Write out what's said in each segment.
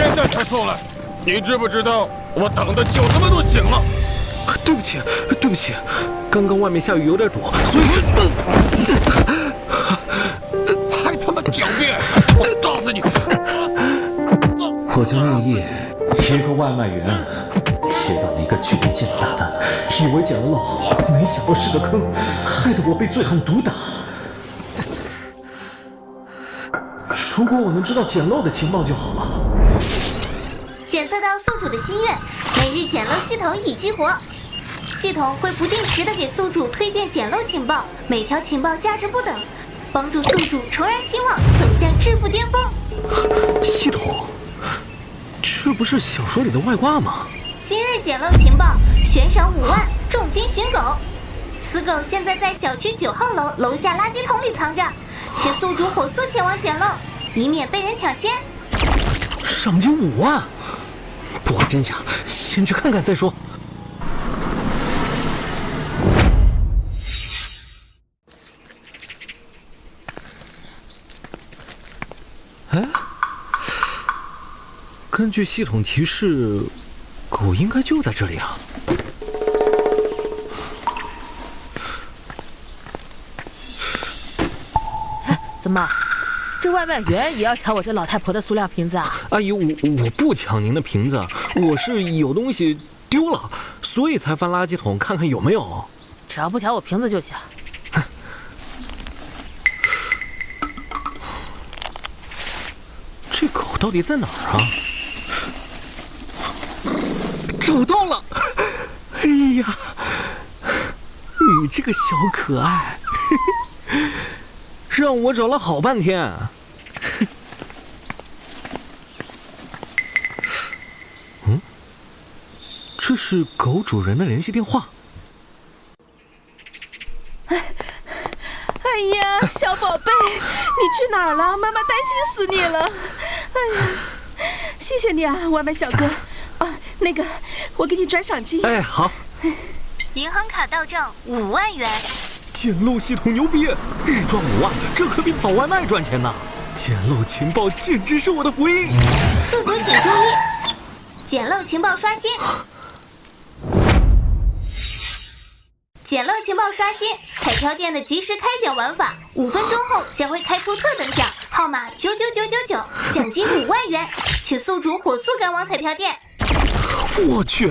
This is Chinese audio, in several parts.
现在才送来，你知不知道我等的酒他妈都醒了？对不起，对不起，刚刚外面下雨有点堵，所以还他妈狡辩！我告诉你，我就那夜，一个外卖员接到了一个距离较大的，以为捡了漏，没想到是个坑，害得我被醉汉毒打。如果我能知道捡漏的情报就好了。检测到宿主的心愿，每日捡漏系统已激活。系统会不定时的给宿主推荐捡漏情报，每条情报价值不等，帮助宿主重燃希望，走向致富巅峰。系统，这不是小说里的外挂吗？今日捡漏情报，悬赏5万，重金寻狗。此狗现在在小区9号楼楼下垃圾桶里藏着，请宿主火速前往捡漏，以免被人抢先。赏金5万，不管真假，先去看看再说。哎，根据系统提示，狗应该就在这里啊。怎么，这外卖员也要抢我这老太婆的塑料瓶子啊？阿姨，我不抢您的瓶子，我是有东西丢了，所以才翻垃圾桶看看有没有。只要不抢我瓶子就行。这狗到底在哪儿啊？找到了！哎呀，你这个小可爱，让我找了好半天。嗯，这是狗主人的联系电话。哎呀，小宝贝，你去哪儿了？妈妈担心死你了。哎呀，谢谢你啊，外卖小哥。啊，那个，我给你转赏金。哎，好。银行卡到账5万元。捡漏系统牛逼，日赚5万，这可比跑外卖赚钱呢。捡漏情报简直是我的福音。宿主请注意，捡漏情报刷新。捡漏情报刷新，彩票店的即时开奖玩法，5分钟后将会开出特等奖，号码99999，奖金5万元，请宿主火速赶往彩票店。我去，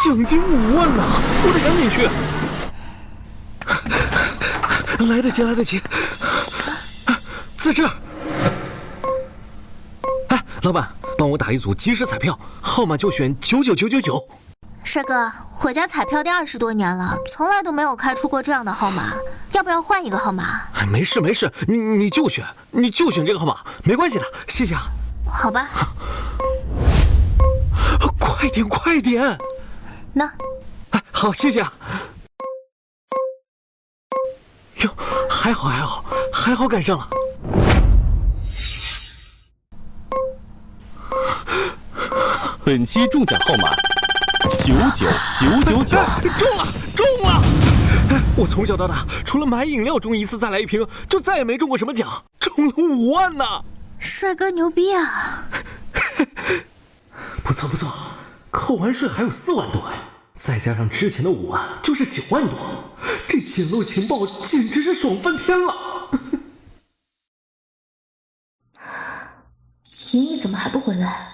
奖金5万呢，我得赶紧去。来得及，来得及，在这儿。哎，老板，帮我打一组即时彩票，号码就选99999。帅哥，我家彩票店20多年了，从来都没有开出过这样的号码，要不要换一个号码？哎，没事没事，你就选这个号码，没关系的，谢谢啊。好吧。快点快点。那，哎，好，谢谢啊。哟，还好赶上了。本期中奖号码99999，中了！我从小到大，除了买饮料中一次再来一瓶，就再也没中过什么奖，中了5万呢！帅哥牛逼啊！不错不错，扣完税还有4万多，再加上之前的5万，就是9万多。这捡漏情报简直是爽翻天了！莹莹怎么还不回来？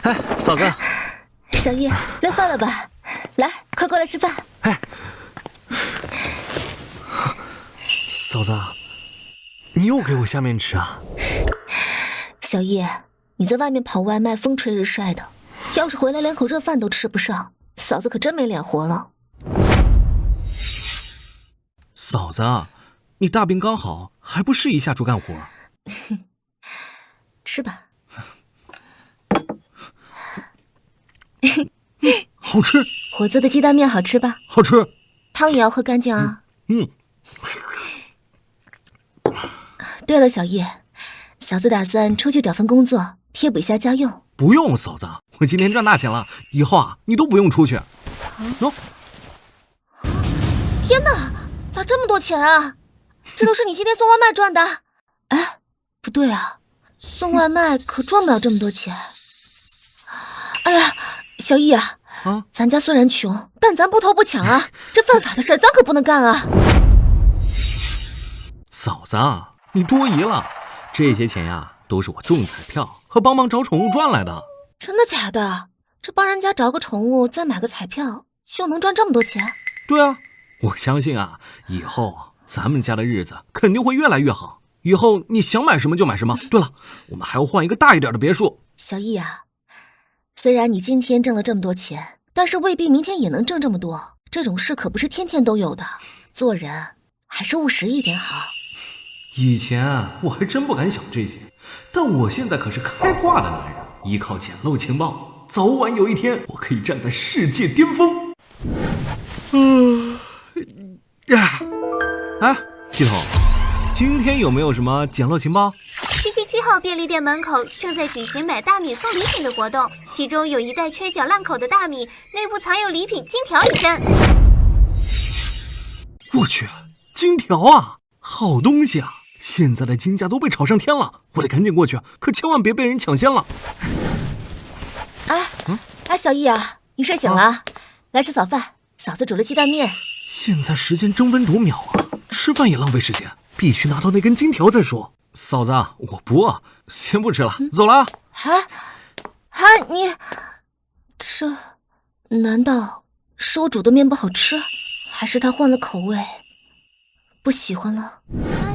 哎，嫂子，小叶，累坏了吧？来，快过来吃饭。哎，嫂子，你又给我下面吃啊？小叶，你在外面跑外卖，风吹日晒的，要是回来连口热饭都吃不上，嫂子可真没脸活了。嫂子，你大病刚好，还不适宜下厨干活？吃吧。好吃。我做的鸡蛋面好吃吧？好吃。汤也要喝干净啊。嗯。对了，小叶，嫂子打算出去找份工作，贴补一下家用。不用，嫂子，我今天赚大钱了，以后啊，你都不用出去。喏。天哪，咋这么多钱啊？这都是你今天送外卖赚的？哎，不对啊，送外卖可赚不了这么多钱。哎呀，小易啊，咱家虽然穷，但咱不偷不抢啊，这犯法的事儿咱可不能干啊。嫂子，你多疑了，这些钱呀，都是我中彩票和帮忙找宠物赚来的。真的假的？这帮人家找个宠物，再买个彩票，就能赚这么多钱？对啊，我相信啊，以后咱们家的日子肯定会越来越好。以后你想买什么就买什么。对了，我们还要换一个大一点的别墅。小易啊，虽然你今天挣了这么多钱，但是未必明天也能挣这么多，这种事可不是天天都有的。做人还是务实一点好。以前我还真不敢想这些，但我现在可是开挂的男人，依靠捡漏情报，早晚有一天我可以站在世界巅峰。系统，今天有没有什么捡漏情报？777号便利店门口正在举行买大米送礼品的活动，其中有一袋缺角烂口的大米，内部藏有礼品金条1根。我去，金条啊，好东西啊！现在的金价都被炒上天了，我得赶紧过去，可千万别被人抢先了。小易啊，你睡醒了？来吃早饭，嫂子煮了鸡蛋面。现在时间争分夺秒啊，吃饭也浪费时间，必须拿到那根金条再说。嫂子，我不饿，先不吃了，走了啊。你这难道是我煮的面不好吃，还是他换了口味，不喜欢了？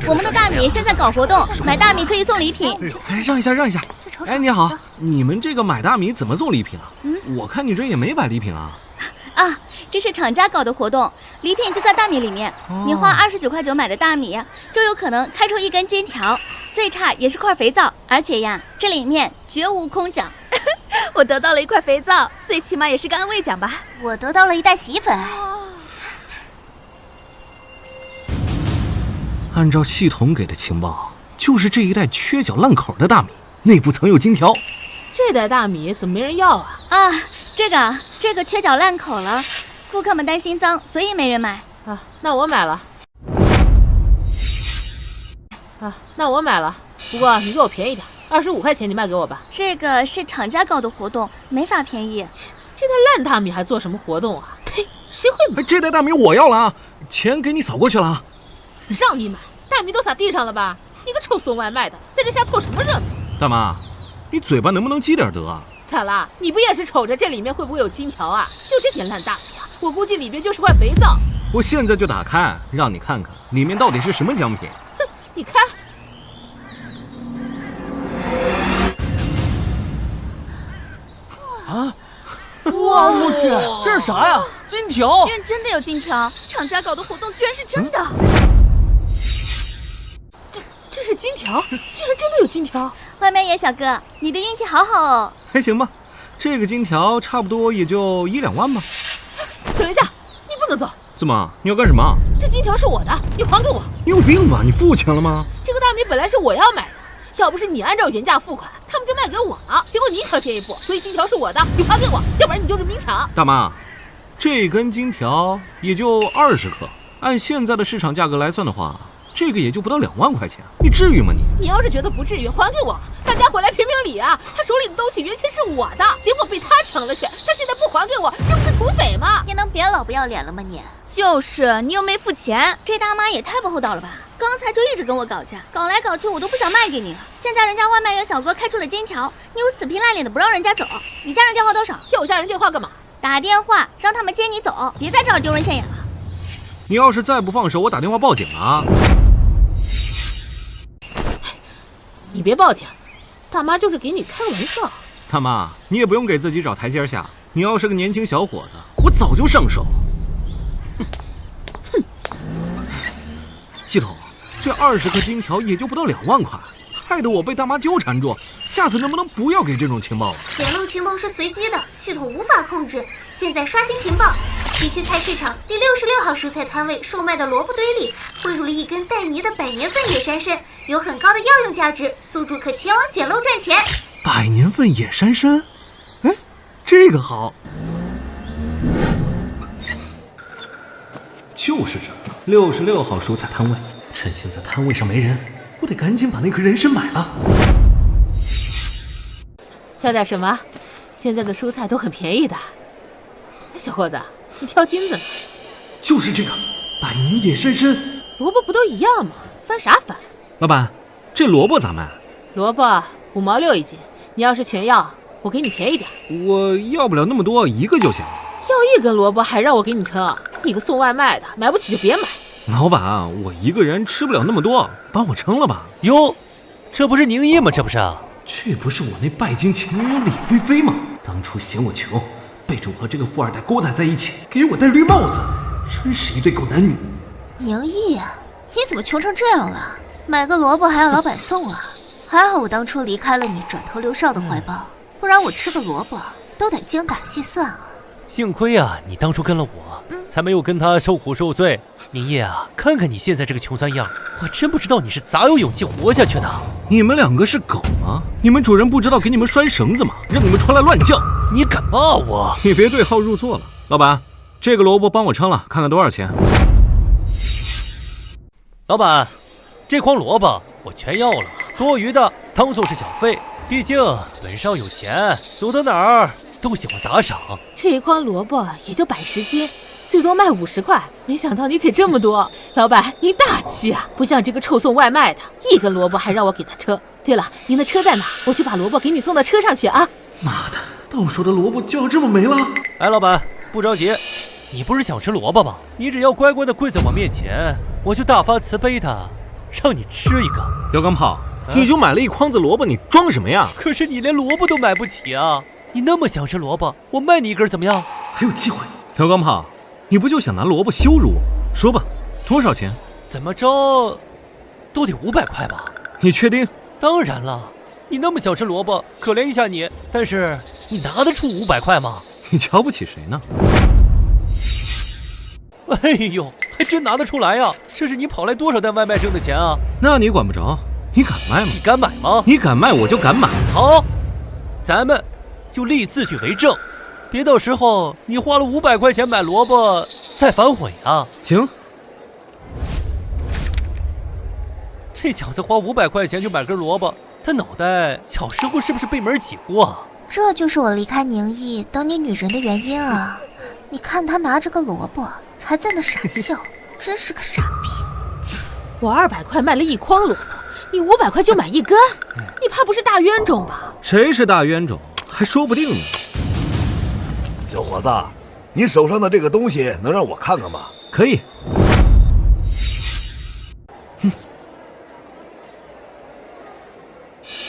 我们的大米现在搞活动，买大米可以送礼品。让一下。你好，你们这个买大米怎么送礼品啊？我看你这也没摆礼品啊。这是厂家搞的活动，礼品就在大米里面。你花29.9块买的大米，就有可能开出1根金条，最差也是块肥皂。而且呀，这里面绝无空奖。我得到了1块肥皂，最起码也是个安慰奖吧。我得到了1袋洗衣粉。按照系统给的情报，就是这一袋缺角烂口的大米，内部藏有金条。这袋大米怎么没人要啊？这个缺角烂口了，顾客们担心脏，所以没人买。那我买了。不过你给我便宜点，25块钱你卖给我吧。这个是厂家搞的活动，没法便宜。这袋烂大米还做什么活动啊？呸，谁会买？这袋大米我要了啊，钱给你扫过去了啊。让你买，大米都撒地上了吧？你个臭送外卖的，在这瞎凑什么热闹？大妈，你嘴巴能不能积点德啊？咋啦？你不也是瞅着这里面会不会有金条啊？就这点烂大米啊，我估计里面就是块肥皂。我现在就打开，让你看看里面到底是什么奖品。哼，你开。哇，我去，这是啥呀？金条！居然真的有金条，厂家搞的活动居然是真的。这是金条，居然真的有金条！外卖员小哥，你的运气好好哦。还行吧，这个金条差不多也就1-2万吧。等一下，你不能走。怎么？你要干什么？这金条是我的，你还给我。你有病吧？你付钱了吗？这个大米本来是我要买的，要不是你按照原价付款，他们就卖给我了。结果你抢先一步，所以金条是我的，你还给我，要不然你就是明抢。大妈，这根金条也就20克，按现在的市场价格来算的话，这个也就不到2万块钱，你至于吗你？你要是觉得不至于，还给我，大家回来评评理啊！他手里的东西原先是我的，结果被他抢了去，他现在不还给我，这不是土匪吗？你能别老不要脸了吗你？就是你又没付钱，这大妈也太不厚道了吧！刚才就一直跟我搞价，搞来搞去我都不想卖给你了。现在人家外卖员小哥开出了金条，你又死皮赖脸的不让人家走。你家人电话多少？要我家人电话干嘛？打电话让他们接你走，别在这儿丢人现眼了。你要是再不放手，我打电话报警啊！你别报警，大妈就是给你开玩笑。大妈，你也不用给自己找台阶下。你要是个年轻小伙子，我早就上手。哼！系统，这20克金条也就不到2万块，害得我被大妈纠缠住。下次能不能不要给这种情报了？捡漏情报是随机的，系统无法控制。现在刷新情报，西区菜市场第66号蔬菜摊位售卖的萝卜堆里混入了1根带泥的100年份野山参，有很高的药用价值，宿主可前往捡漏赚钱。100年份野山参，这个好。就是这66号蔬菜摊位，趁现在摊位上没人，我得赶紧把那颗人参买了。挑点什么？现在的蔬菜都很便宜的。小伙子，你挑金子呢？就是这个百年野山参。萝卜不都一样吗？翻啥翻？老板，这萝卜咋卖？萝卜5毛6一斤，你要是全要，我给你便宜点。我要不了那么多，一个就行。要1根萝卜还让我给你称？你个送外卖的，买不起就别买。老板，我一个人吃不了那么多，帮我称了吧。哟，这不是宁毅吗？这不是？这不是我那拜金前女友李菲菲吗？当初嫌我穷，背着我和这个富二代勾搭在一起，给我戴绿帽子，真是一对狗男女。宁毅，你怎么穷成这样了？买个萝卜还要老板送啊？还好我当初离开了你，转投刘少的怀抱，不然我吃个萝卜都得精打细算啊。幸亏啊，你当初跟了我，才没有跟他受苦受罪。宁毅啊，看看你现在这个穷酸样，我真不知道你是咋有勇气活下去的。你们2个是狗吗？你们主人不知道给你们拴绳子吗？让你们出来乱叫！你敢骂我？你别对号入座了。老板，这个萝卜帮我称了，看看多少钱。老板，这筐萝卜我全要了，多余的当做是小费。毕竟本少有钱，走到哪儿都喜欢打赏。这一筐萝卜也就110斤，最多卖50块，没想到你给这么多。老板，您大气啊，不像这个臭送外卖的，1根萝卜还让我给他称。对了，您的车在哪？我去把萝卜给你送到车上去啊。妈的，到手的萝卜就要这么没了？哎，老板，不着急，你不是想吃萝卜吗？你只要乖乖的跪在我面前，我就大发慈悲的让你吃一个。刘钢炮，你就买了一筐子萝卜，你装什么呀？可是你连萝卜都买不起啊！你那么想吃萝卜，我卖你1根怎么样？还有机会。刘钢炮，你不就想拿萝卜羞辱我？说吧，多少钱？怎么着，都得500块吧？你确定？当然了，你那么想吃萝卜，可怜一下你，但是你拿得出500块吗？你瞧不起谁呢？哎呦，还真拿得出来呀！这是你跑来多少单外卖挣的钱啊？那你管不着，你敢卖吗？你敢买吗？你敢卖我就敢买。好，咱们就立字据为证，别到时候你花了500块钱买萝卜再反悔啊！行。这小子花500块钱就买根萝卜，他脑袋小时候是不是被门挤过啊？这就是我离开宁毅等你女人的原因啊！你看他拿着个萝卜还在那傻笑，真是个傻逼。我200块卖了1筐萝卜，你500块就买1根，你怕不是大冤种吧？谁是大冤种还说不定呢。小伙子，你手上的这个东西能让我看看吗？可以。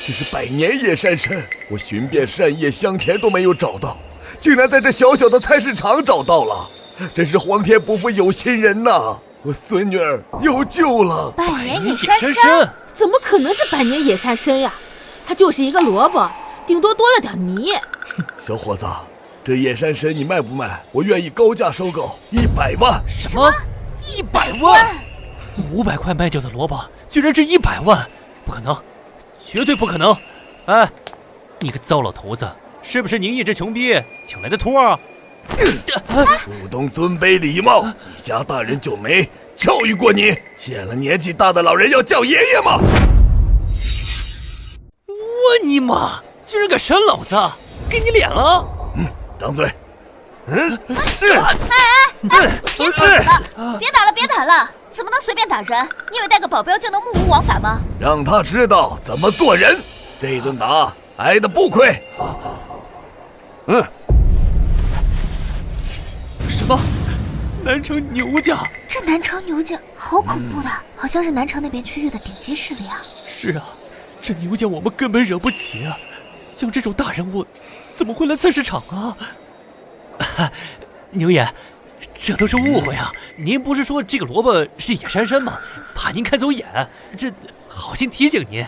这是百年野山参，我寻遍山野香田都没有找到，竟然在这小小的菜市场找到了，真是皇天不负有心人呐！我孙女儿有救了！百年野山参？怎么可能是百年野山参呀？它就是一个萝卜，顶多多了点泥。小伙子，这野山参你卖不卖？我愿意高价收购，100万！什么？100万？500块卖掉的萝卜居然值100万？不可能！绝对不可能！哎，你个糟老头子，是不是宁毅这穷逼请来的托儿？不懂尊卑礼貌，你家大人就没教育过你？见了年纪大的老人要叫爷爷吗？我尼玛，居然敢扇老子，给你脸了！张嘴！别打了，别打了！怎么能随便打人？你以为带个保镖就能目无王法吗？让他知道怎么做人，这顿打挨得不亏。什么？南城牛家？这南城牛家好恐怖的，好像是南城那边区域的顶级势力啊。是啊，这牛家我们根本惹不起啊！像这种大人物，怎么会来菜市场啊？牛爷，这都是误会啊！您不是说这个萝卜是野山参吗？怕您看走眼，这好心提醒您。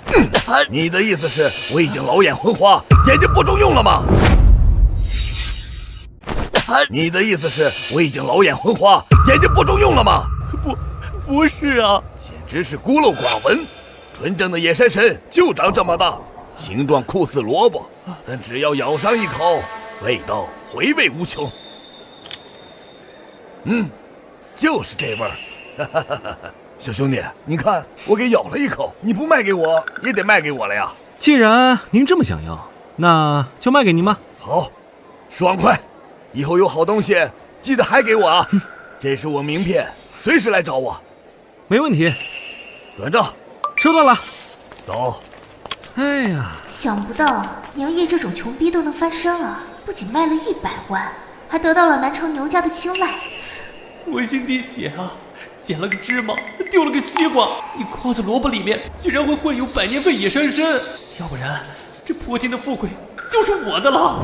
你的意思是我已经老眼昏花，眼睛不中用了吗？你的意思是我已经老眼昏花，眼睛不中用了吗？不是啊，简直是孤陋寡闻。纯正的野山参就长这么大，形状酷似萝卜，但只要咬上一口，味道回味无穷。就是这味儿。小兄弟，你看我给咬了一口，你不卖给我也得卖给我了呀。既然您这么想要，那就卖给您吧。好，爽快，以后有好东西记得还给我啊。这是我名片，随时来找我。没问题。转账，收到了。走。哎呀，想不到宁毅这种穷逼都能翻身啊！不仅卖了100万，还得到了南城牛家的青睐。我心滴血啊！捡了个芝麻，丢了个西瓜，一筐子萝卜里面居然会混有百年份野山参，要不然这破天的富贵就是我的了。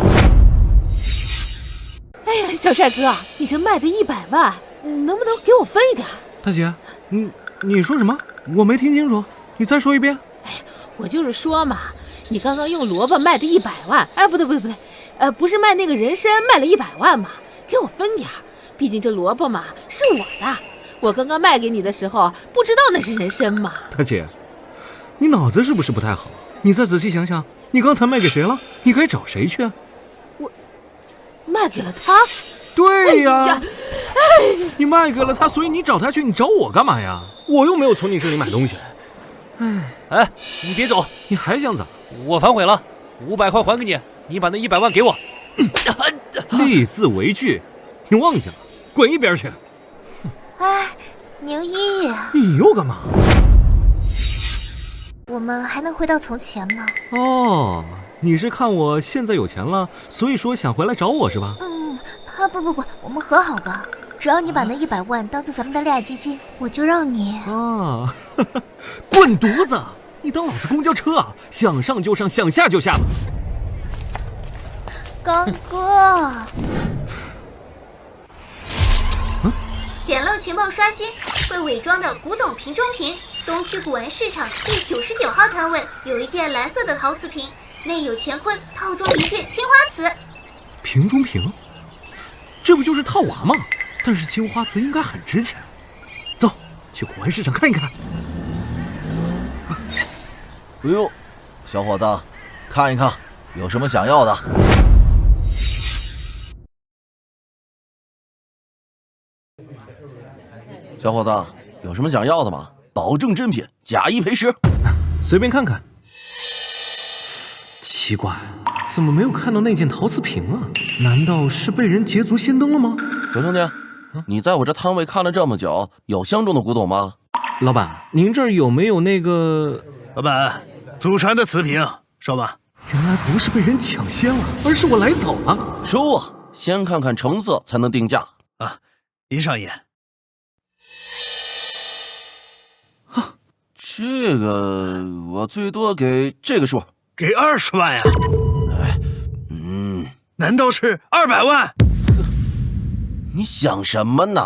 哎呀，小帅哥，你这卖的100万，能不能给我分一点？大姐，你说什么？我没听清楚，你再说一遍。我就是说嘛，你刚刚用萝卜卖的100万，哎，不对，不是卖那个人参卖了100万嘛？给我分点儿，毕竟这萝卜嘛是我的，我刚刚卖给你的时候不知道那是人参嘛。大姐，你脑子是不是不太好？你再仔细想想，你刚才卖给谁了？你该找谁去啊？我卖给了他。对呀，你卖给了他，所以你找他去，你找我干嘛呀？我又没有从你这里买东西。哎，你别走，你还想走？我反悔了，500块还给你，你把那100万给我。立字为据，你忘记了？滚一边去！哎，宁一，你又干嘛？我们还能回到从前吗？哦，你是看我现在有钱了，所以说想回来找我是吧？不，我们和好吧。只要你把那100万当做咱们的恋爱基金，我就让你啊！滚犊子！你当老子公交车啊？想上就上，想下就下了。刚哥，捡漏情报刷新，会伪装的古董瓶中瓶。东区古玩市场第99号摊位有一件蓝色的陶瓷瓶，内有乾坤，套中一件青花瓷。瓶中瓶？这不就是套娃吗？但是青花瓷应该很值钱。走，去古玩市场看一看。哎呦，小伙子，看一看，有什么想要的？小伙子，有什么想要的吗？保证真品，假一赔10。随便看看。奇怪，怎么没有看到那件陶瓷瓶啊？难道是被人捷足先登了吗？小兄弟，你在我这摊位看了这么久，有相中的古董吗？老板，您这儿有没有那个？老板，祖传的瓷瓶，收吧。原来不是被人抢先了，而是我来早了。收啊！先看看成色才能定价啊。您上眼。啊，这个我最多给这个数。给20万呀？难道是200万？你想什么呢？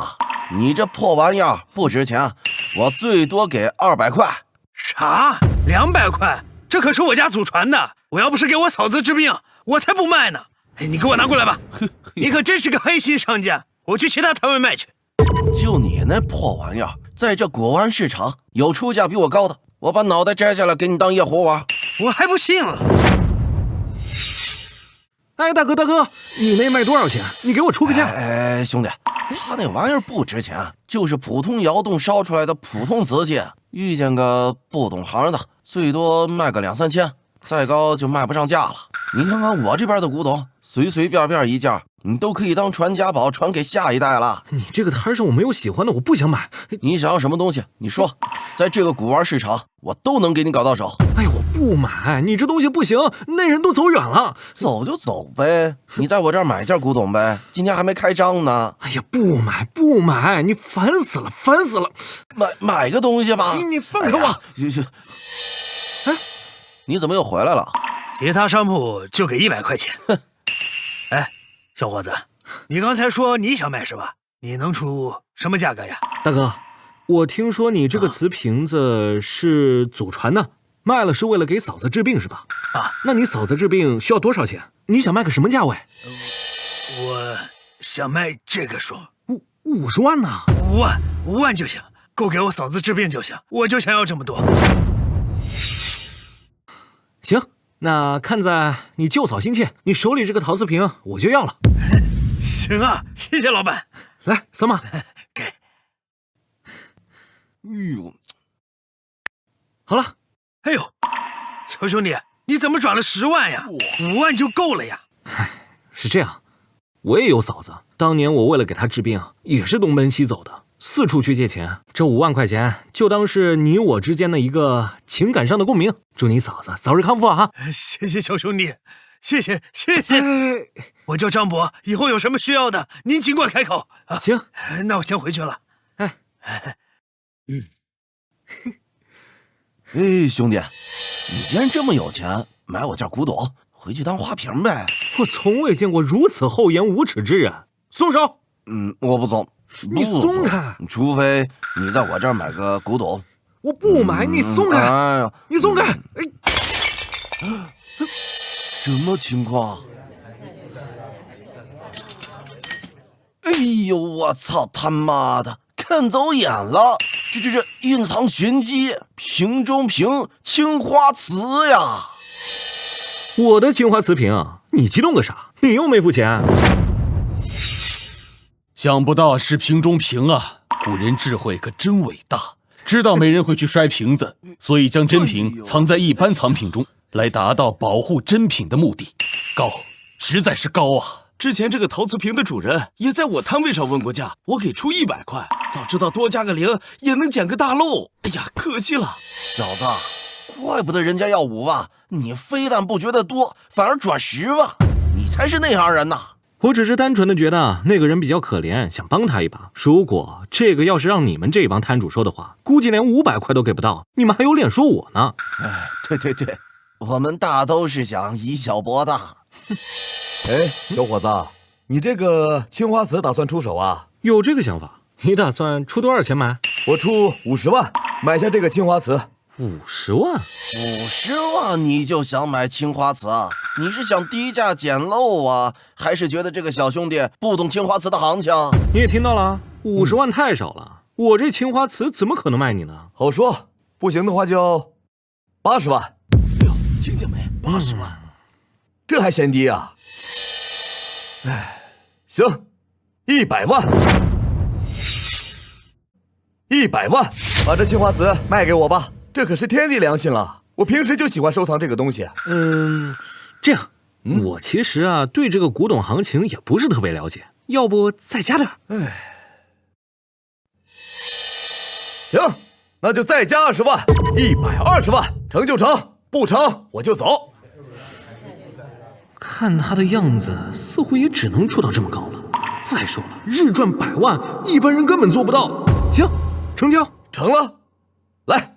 你这破玩意儿不值钱，我最多给200块。啥？200块？这可是我家祖传的，我要不是给我嫂子治病，我才不卖呢。你给我拿过来吧。你可真是个黑心商家，我去其他摊位卖去。就你那破玩意儿，在这古玩市场有出价比我高的，我把脑袋摘下来给你当夜壶玩，我还不信了。哎，大哥，你那卖多少钱？你给我出个价。哎，兄弟，他那玩意儿不值钱，就是普通窑洞烧出来的普通瓷器，遇见个不懂行的，最多卖个2-3千，再高就卖不上价了。你看看我这边的古董，随随便便一件，你都可以当传家宝，传给下一代了。你这个摊上我没有喜欢的，我不想买。你想要什么东西？你说，在这个古玩市场，我都能给你搞到手。哎呀，我不买，你这东西不行，那人都走远了。走就走呗，你在我这儿买件古董呗，今天还没开张呢。哎呀，不买，你烦死了。买个东西吧。你放开我！哎，你怎么又回来了？其他商铺就给100块钱。哎，小伙子，你刚才说你想卖是吧？你能出什么价格呀？大哥，我听说你这个瓷瓶子是祖传的，卖了是为了给嫂子治病是吧？啊，那你嫂子治病需要多少钱？你想卖个什么价位？我想卖这个数，50万呢？5万就行，够给我嫂子治病就行，我就想要这么多。行，那看在你救草心切，你手里这个陶瓷瓶我就要了。行啊，谢谢老板。来，扫码。给。呦，好了。哎呦，小兄弟，你怎么转了10万呀？5万就够了呀。唉，是这样，我也有嫂子，当年我为了给她治病，也是东奔西走的，四处去借钱。这5万块钱就当是你我之间的一个情感上的共鸣。祝你嫂子早日康复啊！谢谢小兄弟，谢谢。我叫张博，以后有什么需要的，您尽管开口啊。行，那我先回去了。兄弟，你既然这么有钱，买我件古董回去当花瓶呗。我从未见过如此厚颜无耻之人。松手！我不松。你松开！除非你在我这儿买个古董。我不买，你松开！你松开！什么情况？哎呦，我操他妈的！看走眼了，这蕴藏玄机，瓶中瓶，青花瓷呀！我的青花瓷瓶，你激动个啥？你又没付钱。想不到是瓶中瓶啊！古人智慧可真伟大，知道没人会去摔瓶子，所以将真品藏在一般藏品中，来达到保护真品的目的。高，实在是高啊！之前这个陶瓷瓶的主人也在我摊位上问过价，我给出100块，早知道多加个0也能捡个大漏。哎呀，可惜了。小子，怪不得人家要5万，你非但不觉得多，反而转10万，你才是内行人呐！我只是单纯的觉得那个人比较可怜，想帮他一把。如果这个要是让你们这帮摊主说的话，估计连500块都给不到，你们还有脸说我呢？对，我们大都是想以小博大。哎，小伙子，你这个青花瓷打算出手啊？有这个想法？你打算出多少钱买？我出50万买下这个青花瓷。50万？50万你就想买青花瓷啊？你是想低价捡漏啊，还是觉得这个小兄弟不懂青花瓷的行情？你也听到了，50万太少了，我这青花瓷怎么可能卖你呢？好说，不行的话就80万。哎呦，听见没？80万，这还嫌低啊？哎，行，100万，100万，把这青花瓷卖给我吧，这可是天地良心了。我平时就喜欢收藏这个东西。这样，我其实啊对这个古董行情也不是特别了解，要不再加点？行，那就再加20万，120万，成就成，不成我就走。看他的样子，似乎也只能出到这么高了。再说了，日赚100万，一般人根本做不到。行，成交，成了，来。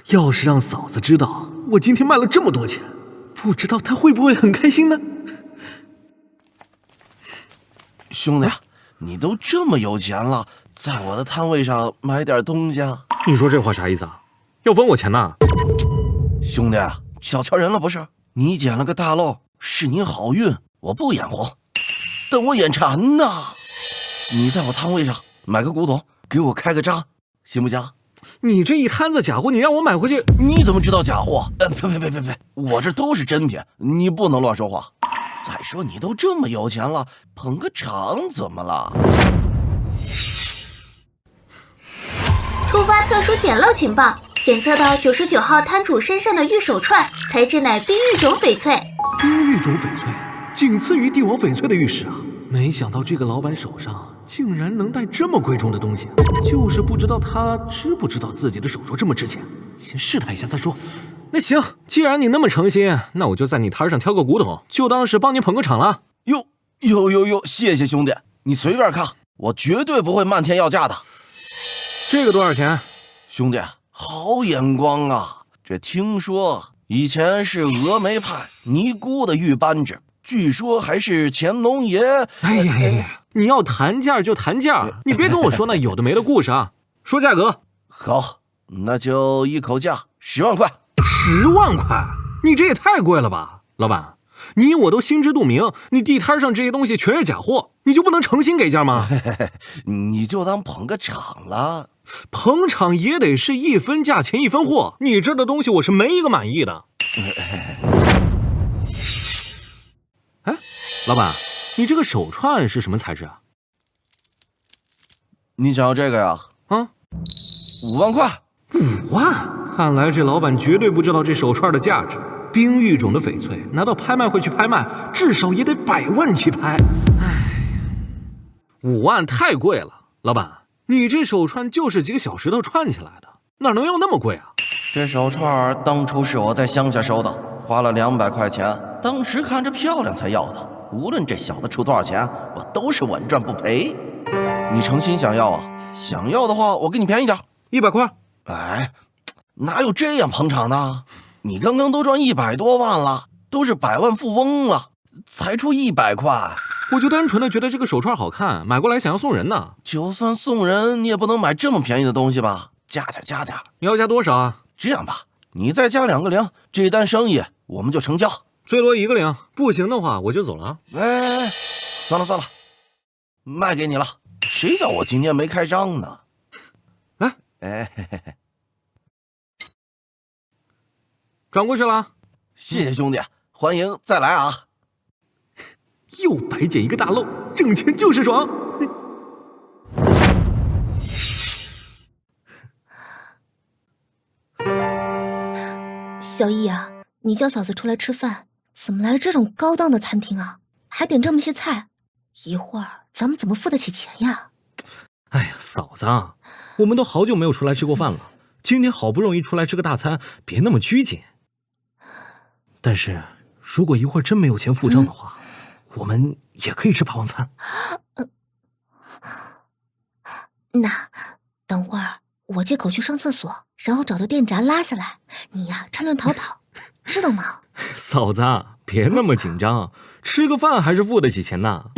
要是让嫂子知道我今天卖了这么多钱，不知道她会不会很开心呢？兄弟，你都这么有钱了，在我的摊位上买点东西啊？你说这话啥意思啊？要分我钱呐？兄弟，小瞧人了不是？你捡了个大漏，是你好运，我不眼红，但我眼馋呐。你在我摊位上买个古董，给我开个张，行不行？你这一摊子假货，你让我买回去，你怎么知道假货？呸！我这都是真品，你不能乱说话。再说你都这么有钱了，捧个场怎么了？触发特殊捡漏情报，检测到99号摊主身上的玉手串材质乃冰玉种翡翠。冰玉种翡翠，仅次于帝王翡翠的玉石啊！没想到这个老板手上竟然能戴这么贵重的东西，就是不知道他知不知道自己的手镯这么值钱。先试探一下再说。那行，既然你那么诚心，那我就在你摊上挑个古董，就当是帮你捧个场了。哟，谢谢兄弟，你随便看，我绝对不会漫天要价的。这个多少钱？兄弟，好眼光啊！这听说以前是峨眉派尼姑的玉扳指，据说还是乾隆爷。哎呀，你要谈价就谈价，你别跟我说那有的没的故事啊！说价格。好，那就一口价10万块。10万块？你这也太贵了吧，老板！你我都心知肚明，你地摊上这些东西全是假货，你就不能诚心给价吗？你就当捧个场了。捧场也得是1分价钱1分货，你这的东西我是没一个满意的。哎，老板，你这个手串是什么材质啊？你想要这个呀？啊，5万块。5万？看来这老板绝对不知道这手串的价值。冰玉种的翡翠，拿到拍卖会去拍卖，至少也得100万起拍。5万太贵了，老板，你这手串就是几个小石头串起来的，哪能要那么贵啊？这手串当初是我在乡下收的，花了200块钱，当时看着漂亮才要的。无论这小子出多少钱，我都是稳赚不赔。你诚心想要啊？想要的话，我给你便宜点，100块。哎，哪有这样捧场的？你刚刚都赚100多万了，都是百万富翁了，才出100块。我就单纯的觉得这个手串好看，买过来想要送人呢。就算送人，你也不能买这么便宜的东西吧？加点。你要加多少啊？这样吧，你再加2个0，这单生意我们就成交。最多1个0，不行的话我就走了。哎，算了，卖给你了。谁叫我今天没开张呢？哎，转过去了。谢谢兄弟，欢迎再来啊！又白捡一个大漏，挣钱就是爽。小易啊，你叫嫂子出来吃饭，怎么来这种高档的餐厅啊？还点这么些菜，一会儿咱们怎么付得起钱呀？哎呀，嫂子，我们都好久没有出来吃过饭了，今天好不容易出来吃个大餐，别那么拘谨。但是如果一会儿真没有钱付账的话，我们也可以吃霸王餐。那等会儿我借口去上厕所，然后找到电闸拉下来，你呀趁乱逃跑，知道吗？嫂子，别那么紧张，吃个饭还是付得起钱的。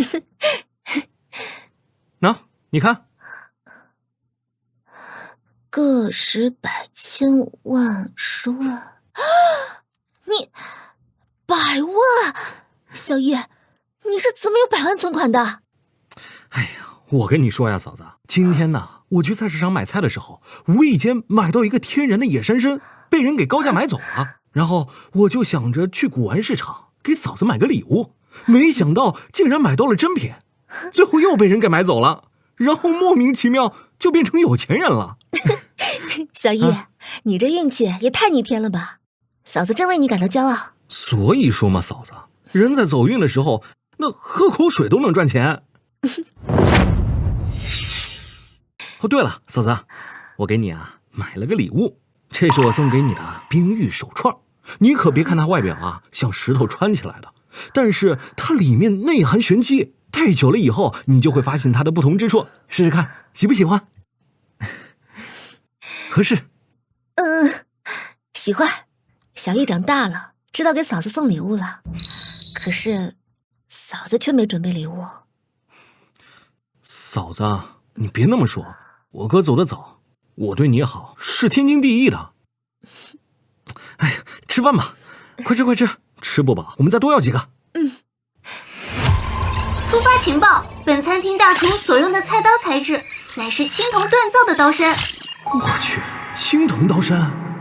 喏，你看，个10、百、千、万、10万，你100万，小易，你是怎么有100万存款的？哎呀，我跟你说呀，嫂子，今天呢，我去菜市场买菜的时候，无意间买到一个天然的野山参，被人给高价买走了。然后我就想着去古玩市场给嫂子买个礼物，没想到竟然买到了真品，最后又被人给买走了，然后莫名其妙就变成有钱人了。小易，你这运气也太逆天了吧！嫂子真为你感到骄傲。所以说嘛，嫂子，人在走运的时候，那喝口水都能赚钱。哦，对了，嫂子，我给你啊买了个礼物，这是我送给你的冰玉手串。你可别看它外表啊像石头穿起来的，但是它里面内含玄机，戴久了以后，你就会发现它的不同之处。试试看，喜不喜欢？合适？喜欢。小易长大了，知道给嫂子送礼物了，可是嫂子却没准备礼物。嫂子，你别那么说，我哥走得早，我对你好是天经地义的。哎呀，吃饭吧，快吃，吃不饱我们再多要几个。突发情报：本餐厅大厨所用的菜刀材质乃是青铜锻造的刀身。我去，青铜刀身，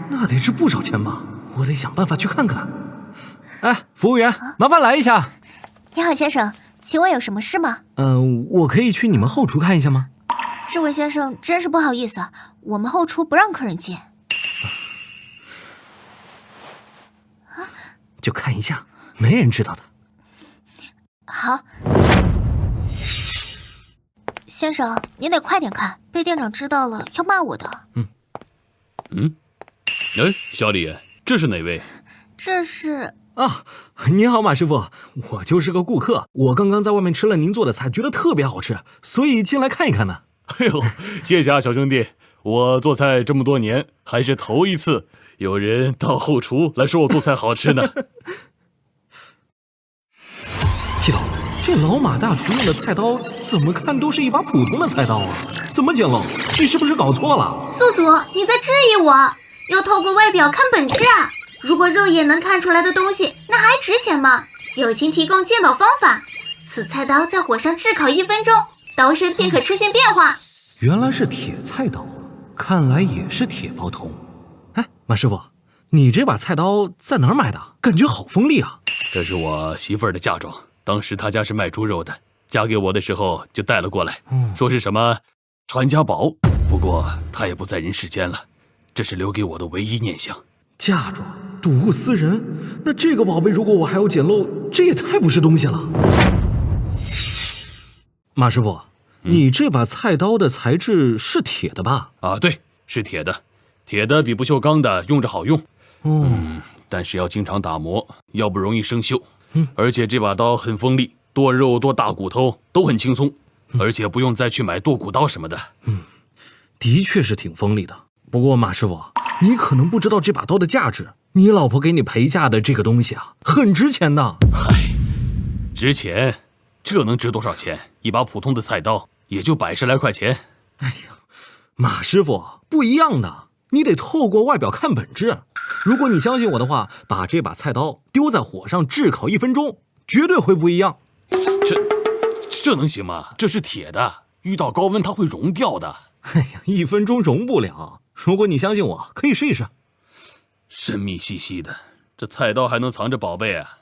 那得值不少钱吧？我得想办法去看看。哎，服务员，麻烦来一下。你好，先生，请问有什么事吗？我可以去你们后厨看一下吗？这位先生，真是不好意思，我们后厨不让客人进。就看一下，没人知道的。好，先生，您得快点看，被店长知道了要骂我的。哎，小李，这是哪位？这是啊，你好，马师傅，我就是个顾客，我刚刚在外面吃了您做的菜，觉得特别好吃，所以进来看一看呢。哎呦，谢谢啊，小兄弟，我做菜这么多年，还是头一次有人到后厨来说我做菜好吃呢。系统，这老马大厨用的菜刀怎么看都是一把普通的菜刀啊，怎么简陋？你是不是搞错了？宿主，你在质疑我？要透过外表看本质啊！如果肉眼能看出来的东西，那还值钱吗？友情提供鉴宝方法，此菜刀在火上炙烤1分钟，刀身便可出现变化。原来是铁菜刀，看来也是铁包头。哎，马师傅，你这把菜刀在哪儿买的？感觉好锋利啊！这是我媳妇儿的嫁妆，当时她家是卖猪肉的，嫁给我的时候就带了过来，说是什么传家宝，不过他也不在人世间了，这是留给我的唯一念想。嫁妆，睹物思人，那这个宝贝如果我还要捡漏，这也太不是东西了。马师傅，你这把菜刀的材质是铁的吧？啊，对，是铁的，铁的比不锈钢的用着好用。但是要经常打磨，要不容易生锈。而且这把刀很锋利，剁肉、剁大骨头都很轻松，而且不用再去买剁骨刀什么的。的确是挺锋利的。不过马师傅，你可能不知道这把刀的价值。你老婆给你陪嫁的这个东西啊，很值钱的。嗨，值钱？这能值多少钱？一把普通的菜刀也就110来块钱。哎呀，马师傅不一样的，你得透过外表看本质。如果你相信我的话，把这把菜刀丢在火上炙烤1分钟，绝对会不一样。这能行吗？这是铁的，遇到高温它会融掉的。哎呀，1分钟融不了。如果你相信我，可以试一试。神秘兮兮的，这菜刀还能藏着宝贝啊！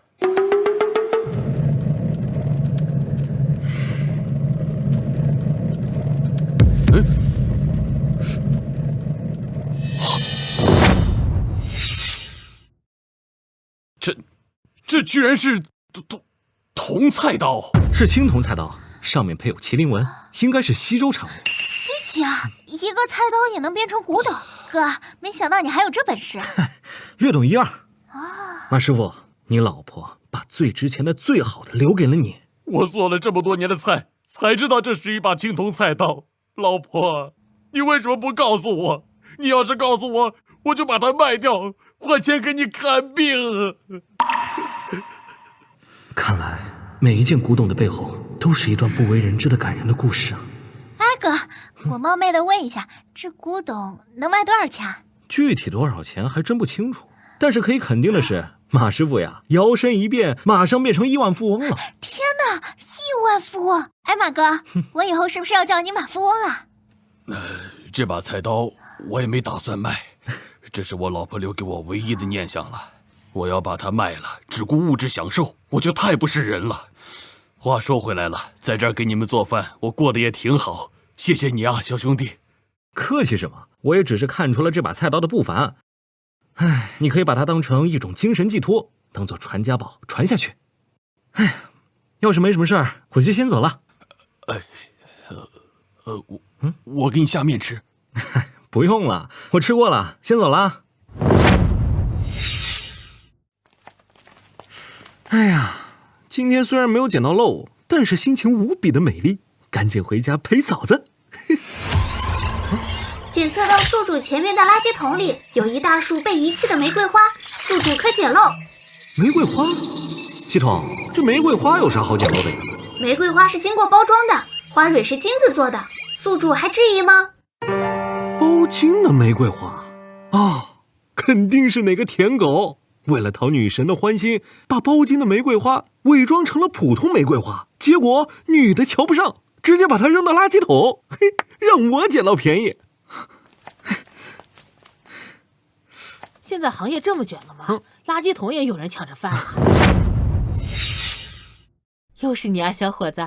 这居然是铜菜刀，是青铜菜刀，上面配有麒麟纹，应该是西周产物。稀奇啊，一个菜刀也能变成古董，哥，没想到你还有这本事。略懂一二。马师傅，你老婆把最值钱的、最好的留给了你。我做了这么多年的菜，才知道这是一把青铜菜刀。老婆，你为什么不告诉我？你要是告诉我，我就把它卖掉，换钱给你看病。看来每一件古董的背后都是一段不为人知的感人的故事啊。哎哥，我冒昧的问一下，这古董能卖多少钱？具体多少钱还真不清楚，但是可以肯定的是，马师傅呀，摇身一变，马上变成亿万富翁了。天哪，1万富翁！哎，马哥，我以后是不是要叫你马富翁了？这把菜刀我也没打算卖，这是我老婆留给我唯一的念想了。我要把它卖了，只顾物质享受，我就太不是人了。话说回来了，在这儿给你们做饭，我过得也挺好。谢谢你啊，小兄弟。客气什么？我也只是看出了这把菜刀的不凡。哎，你可以把它当成一种精神寄托，当做传家宝传下去。哎，要是没什么事儿，我就先走了。我给你下面吃。不用了，我吃过了，先走了。哎呀，今天虽然没有捡到漏，但是心情无比的美丽，赶紧回家陪嫂子。检测到宿主前面的垃圾桶里有一大束被遗弃的玫瑰花，宿主可捡漏。玫瑰花？系统，这玫瑰花有啥好捡漏的呀？玫瑰花是经过包装的，花蕊是金子做的，宿主还质疑吗？包金的玫瑰花啊，肯定是哪个舔狗为了讨女神的欢心，把包金的玫瑰花伪装成了普通玫瑰花，结果女的瞧不上，直接把它扔到垃圾桶，嘿，让我捡到便宜。现在行业这么卷了吗？垃圾桶也有人抢着翻啊！又是你啊，小伙子，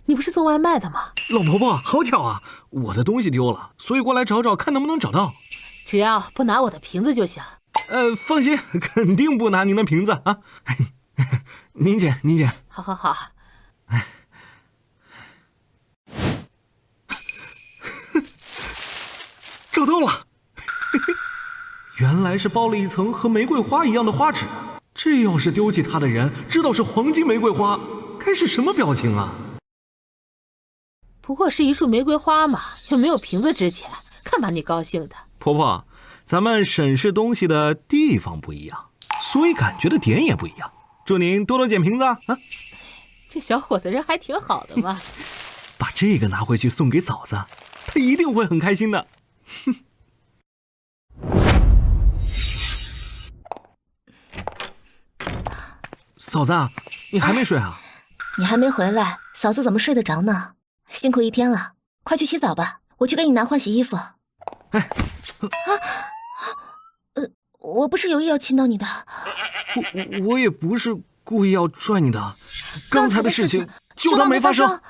你不是送外卖的吗？老婆婆，好巧啊，我的东西丢了，所以过来找找，看能不能找到。只要不拿我的瓶子就行。放心，肯定不拿您的瓶子啊。您捡，您捡。好好好。找到了。原来是包了一层和玫瑰花一样的花纸，这要是丢弃它的人知道是黄金玫瑰花，该是什么表情啊？不过是一束玫瑰花嘛，又没有瓶子值钱，看把你高兴的。婆婆，咱们审视东西的地方不一样，所以感觉的点也不一样。祝您多多捡瓶子啊！这小伙子人还挺好的嘛。把这个拿回去送给嫂子，她一定会很开心的。嫂子，你还没睡啊？你还没回来，嫂子怎么睡得着呢？辛苦一天了，快去洗澡吧，我去给你拿换洗衣服。哎，我不是有意要亲到你的，我也不是故意要拽你的，刚才的事情就当没发生。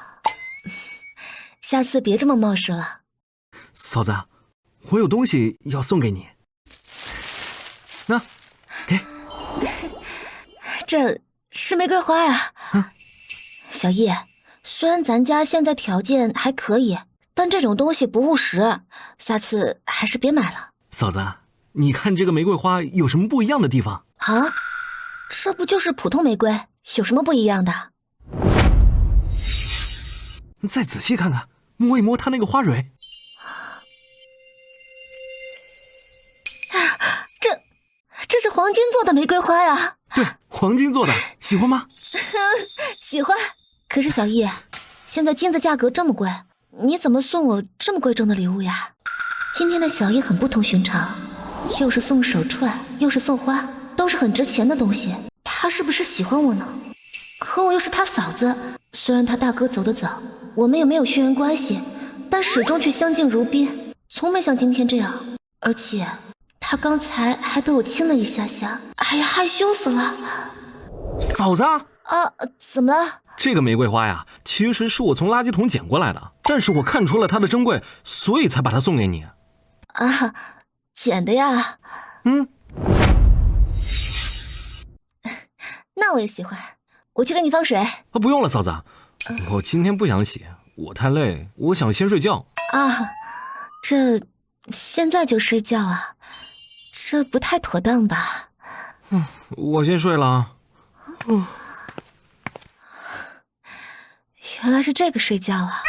下次别这么冒失了，嫂子，我有东西要送给你。那，给。这是玫瑰花呀。小易，虽然咱家现在条件还可以，但这种东西不务实，下次还是别买了。嫂子，你看这个玫瑰花有什么不一样的地方？啊，这不就是普通玫瑰，有什么不一样的？你再仔细看看，摸一摸它那个花蕊。这是黄金做的玫瑰花呀！对，黄金做的，喜欢吗？喜欢。可是小易，现在金子价格这么贵，你怎么送我这么贵重的礼物呀？今天的小易很不同寻常，又是送手串，又是送花，都是很值钱的东西。他是不是喜欢我呢？可我又是他嫂子，虽然他大哥走得早，我们也没有血缘关系，但始终却相敬如宾，从没像今天这样。而且他刚才还被我亲了一下下，哎呀，害羞死了。嫂子啊，怎么了？这个玫瑰花呀，其实是我从垃圾桶捡过来的，但是我看出了它的珍贵，所以才把它送给你。啊，捡的呀？那我也喜欢，我去给你放水。不用了，嫂子，我今天不想洗，我太累，我想先睡觉。啊，这现在就睡觉啊？这不太妥当吧？我先睡了。原来是这个睡觉啊！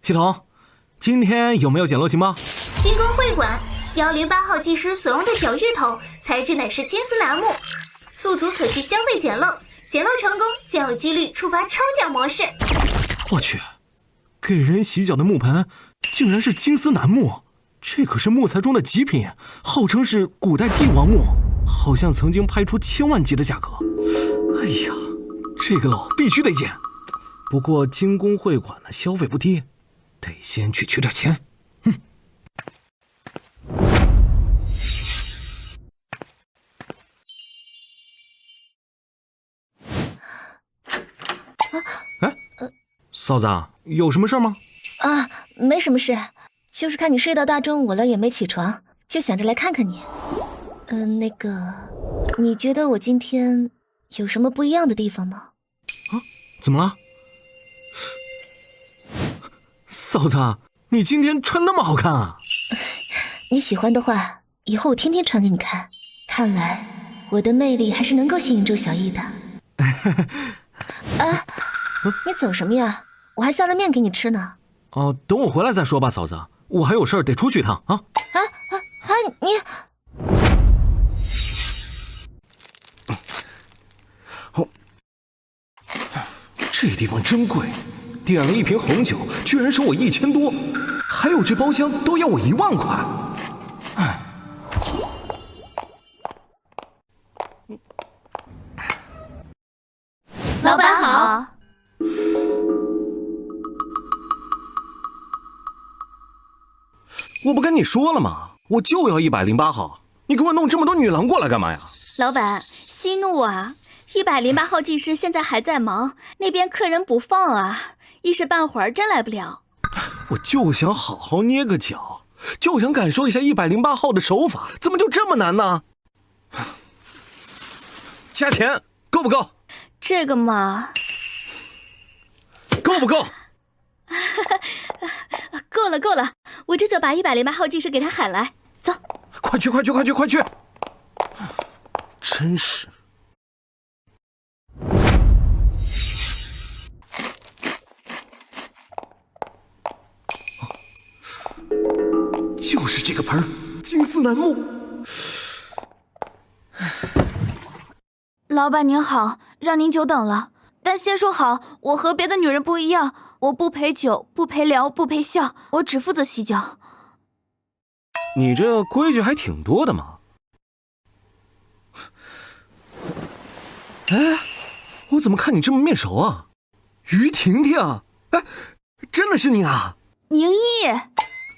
系统，今天有没有捡漏情报？金宫会馆108号技师所用的小玉头材质乃是金丝楠木，宿主可去消费捡漏，捡漏成功将有几率触发超奖模式。我去，给人洗脚的木盆竟然是金丝楠木，这可是木材中的极品，号称是古代帝王木，好像曾经拍出1000万级的价格。哎呀，这个漏必须得捡。不过金宫会馆的消费不低，得先去取点钱。嫂子，有什么事吗？啊，没什么事，就是看你睡到大中午了也没起床，就想着来看看你。那个，你觉得我今天有什么不一样的地方吗？怎么了？嫂子，你今天穿那么好看啊！你喜欢的话，以后我天天穿给你看。看来我的魅力还是能够吸引住小易的。你走什么呀？我还下了面给你吃呢。等我回来再说吧，嫂子，我还有事儿得出去一趟啊。你。这地方真贵，点了一瓶红酒，居然收我1000多，还有这包厢都要我1万块。老板好。我不跟你说了吗？我就要108号，你给我弄这么多女郎过来干嘛呀？老板，息怒啊！108号技师现在还在忙，那边客人不放啊，一时半会儿真来不了。我就想好好捏个脚，就想感受一下108号的手法，怎么就这么难呢？加钱够不够？这个嘛，够不够？够了，我这就把108号技师给他喊来。走，快去！真是。就是这个盆儿，金丝楠木。老板您好，让您久等了。但先说好，我和别的女人不一样，我不陪酒，不陪聊，不陪笑，我只负责洗脚。你这规矩还挺多的嘛。我怎么看你这么面熟啊？于婷婷，真的是你啊！宁毅，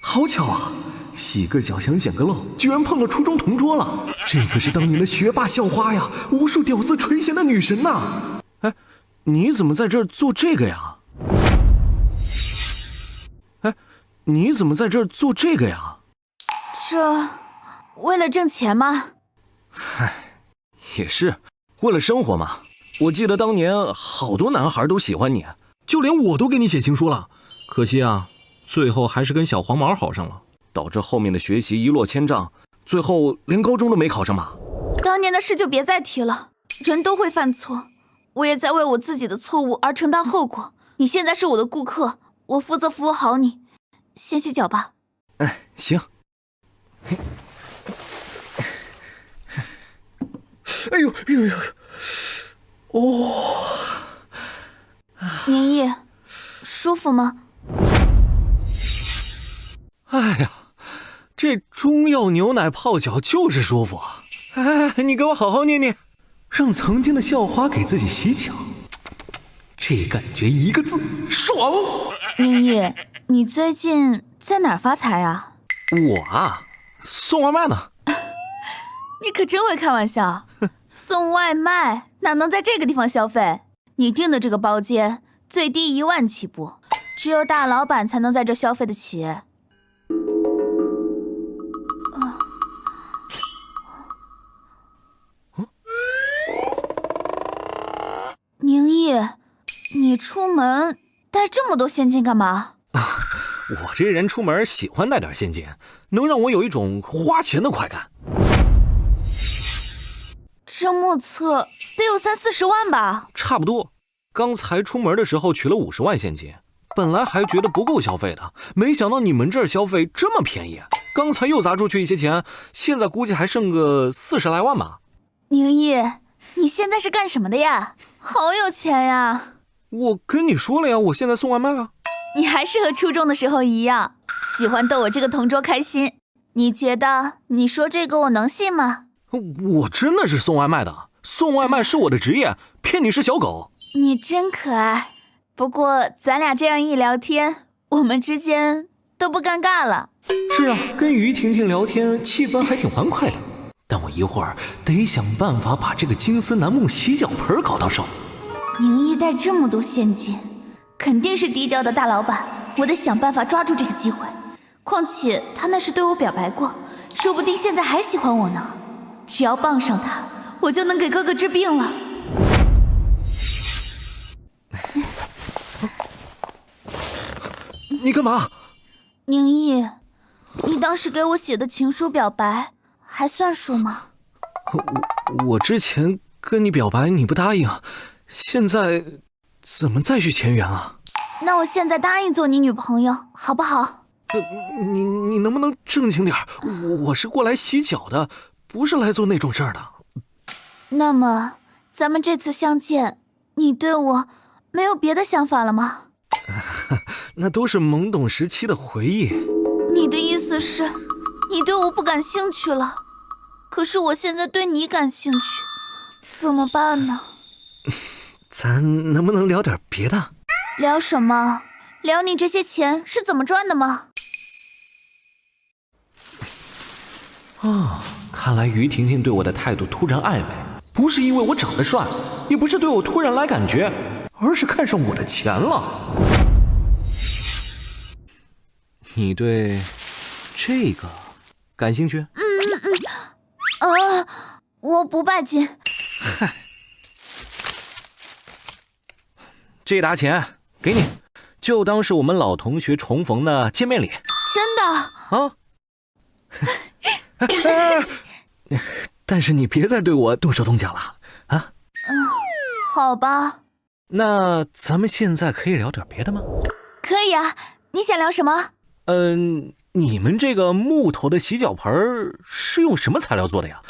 好巧啊！洗个脚想捡个漏，居然碰到初中同桌了。这可是当年的学霸校花呀，无数屌丝垂涎的女神呐！你怎么在这儿做这个呀？哎，你怎么在这儿做这个呀？这，为了挣钱吗？唉，也是，为了生活嘛。我记得当年好多男孩都喜欢你，就连我都给你写情书了。可惜啊，最后还是跟小黄毛好上了，导致后面的学习一落千丈，最后连高中都没考上嘛。当年的事就别再提了，人都会犯错，我也在为我自己的错误而承担后果。你现在是我的顾客，我负责服务好你，先洗脚吧。哎，行。哎呦呦呦！哦，宁毅，舒服吗？哎呀，这中药牛奶泡脚就是舒服啊！哎，你给我好好念念，让曾经的校花给自己洗脚，这感觉一个字爽！宁毅，你最近在哪儿发财啊？我啊，送外卖呢。你可真会开玩笑，送外卖哪能在这个地方消费？你订的这个包间最低1万起步，只有大老板才能在这消费得起。宁毅，你出门带这么多现金干嘛？我这人出门喜欢带点现金，能让我有一种花钱的快感。这目测得有30-40万吧？差不多。刚才出门的时候取了50万现金，本来还觉得不够消费的，没想到你们这儿消费这么便宜。刚才又砸出去一些钱，现在估计还剩个40来万吧。宁毅，你现在是干什么的呀？好有钱呀！我跟你说了呀，我现在送外卖啊。你还是和初中的时候一样，喜欢逗我这个同桌开心。你觉得你说这个我能信吗？我真的是送外卖的，送外卖是我的职业，骗你是小狗。你真可爱，不过咱俩这样一聊天，我们之间都不尴尬了。是啊，跟于婷婷聊天气氛还挺欢快的，但我一会儿得想办法把这个金丝楠木洗脚盆搞到手。宁毅带这么多现金，肯定是低调的大老板，我得想办法抓住这个机会。况且他那时对我表白过，说不定现在还喜欢我呢。只要傍上他，我就能给哥哥治病了。你干嘛？宁毅，你当时给我写的情书表白还算数吗？我之前跟你表白你不答应，现在怎么再续前缘啊？那我现在答应做你女朋友好不好？你能不能正经点？我是过来洗脚的，不是来做那种事儿的。那么咱们这次相见，你对我没有别的想法了吗？那都是懵懂时期的回忆。你的意思是你对我不感兴趣了？可是我现在对你感兴趣，怎么办呢？咱能不能聊点别的？聊什么？聊你这些钱是怎么赚的吗？看来于婷婷对我的态度突然暧昧，不是因为我长得帅，也不是对我突然来感觉，而是看上我的钱了。你对这个感兴趣？我不拜金。嗨，这沓钱给你，就当是我们老同学重逢的见面礼。真的？啊！但是你别再对我动手动脚了啊！好吧。那咱们现在可以聊点别的吗？可以啊，你想聊什么？你们这个木头的洗脚盆是用什么材料做的呀？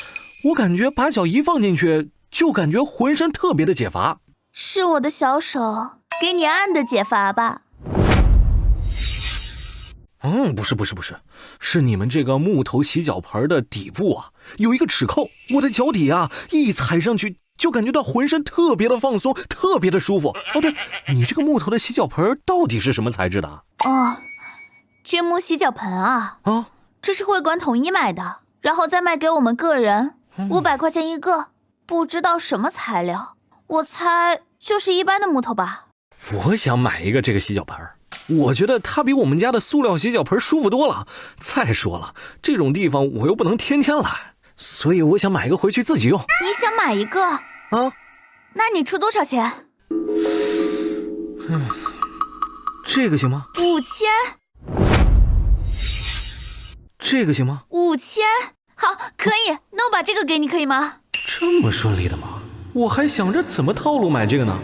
我感觉把脚一放进去，就感觉浑身特别的解乏。是我的小手给你按的解乏吧？不是，是你们这个木头洗脚盆的底部啊，有一个齿扣，我的脚底啊，一踩上去就感觉到浑身特别的放松，特别的舒服。哦，对，你这个木头的洗脚盆到底是什么材质的？这木洗脚盆啊，这是会馆统一买的，然后再卖给我们个人，500块钱一个，不知道什么材料，我猜就是一般的木头吧。我想买一个这个洗脚盆，我觉得它比我们家的塑料洗脚盆舒服多了。再说了，这种地方我又不能天天来，所以我想买一个回去自己用。你想买一个啊？那你出多少钱？这个行吗？5000。这个行吗？5000。好，可以。那我把这个给你，可以吗？这么顺利的吗？我还想着怎么套路买这个呢。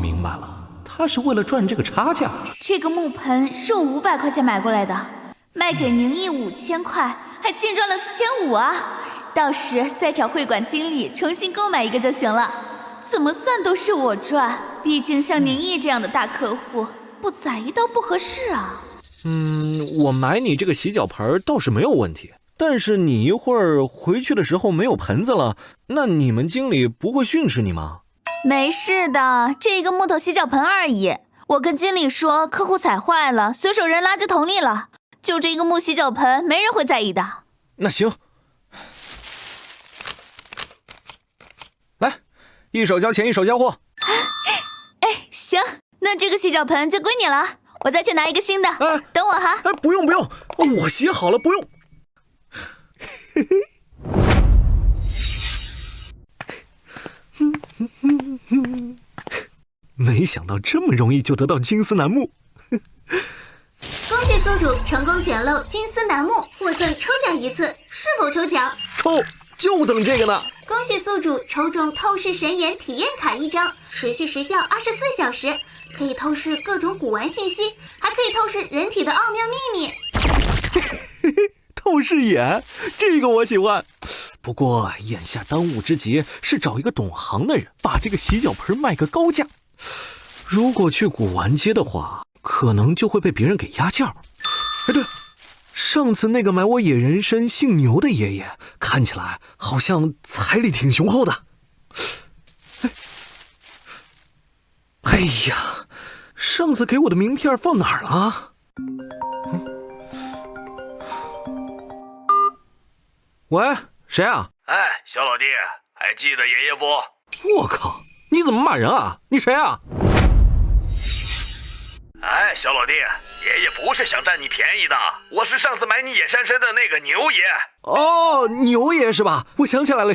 明白了，他是为了赚这个差价。这个木盆是我500块钱买过来的，卖给宁毅5000块，还净赚了4500啊！到时再找会馆经理重新购买一个就行了。怎么算都是我赚，毕竟像宁毅这样的大客户，不宰一刀不合适啊。我买你这个洗脚盆倒是没有问题，但是你一会儿回去的时候没有盆子了，那你们经理不会训斥你吗？没事的，这个木头洗脚盆而已。我跟经理说，客户踩坏了，随手扔垃圾桶里了。就这一个木洗脚盆，没人会在意的。那行，来，一手交钱一手交货。行，那这个洗脚盆就归你了，我再去拿一个新的。等我哈。不用，我洗好了，不用。没想到这么容易就得到金丝楠木。恭喜宿主成功捡漏金丝楠木，获赠抽奖1次，是否抽奖？抽，就等这个呢。恭喜宿主抽中透视神眼体验卡1张，持续时效24小时，可以透视各种古玩信息，还可以透视人体的奥妙秘密。透视眼，这个我喜欢。不过眼下当务之急是找一个懂行的人，把这个洗脚盆卖个高价。如果去古玩街的话，可能就会被别人给压价。对，上次那个买我野人参姓牛的爷爷，看起来好像财力挺雄厚的。哎呀，上次给我的名片放哪儿了？喂，谁啊？小老弟，还记得爷爷不？我靠，你怎么骂人啊？你谁啊？小老弟，爷爷不是想占你便宜的，我是上次买你野山参的那个牛爷。牛爷是吧？我想起来了。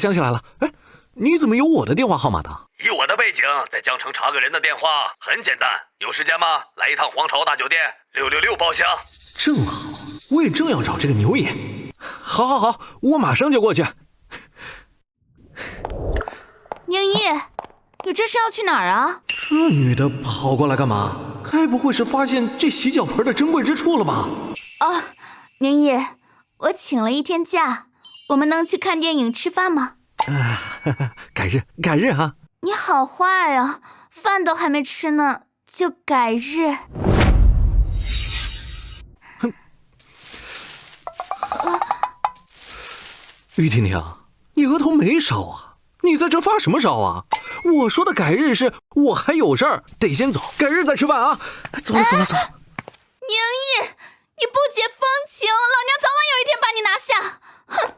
你怎么有我的电话号码的？以我的背景，在江城查个人的电话很简单，有时间吗？来一趟皇朝大酒店，666包厢。正好，我也正要找这个牛爷。好，我马上就过去。宁毅，你这是要去哪儿啊？这女的跑过来干嘛？该不会是发现这洗脚盆的珍贵之处了吧？宁毅，我请了1天假，我们能去看电影吃饭吗？改日啊。你好坏呀，饭都还没吃呢，就改日。于婷婷，你额头没烧啊？你在这发什么烧啊？我说的改日是我还有事儿，得先走，改日再吃饭啊。走了。宁毅，你不解风情，老娘早晚有一天把你拿下。哼，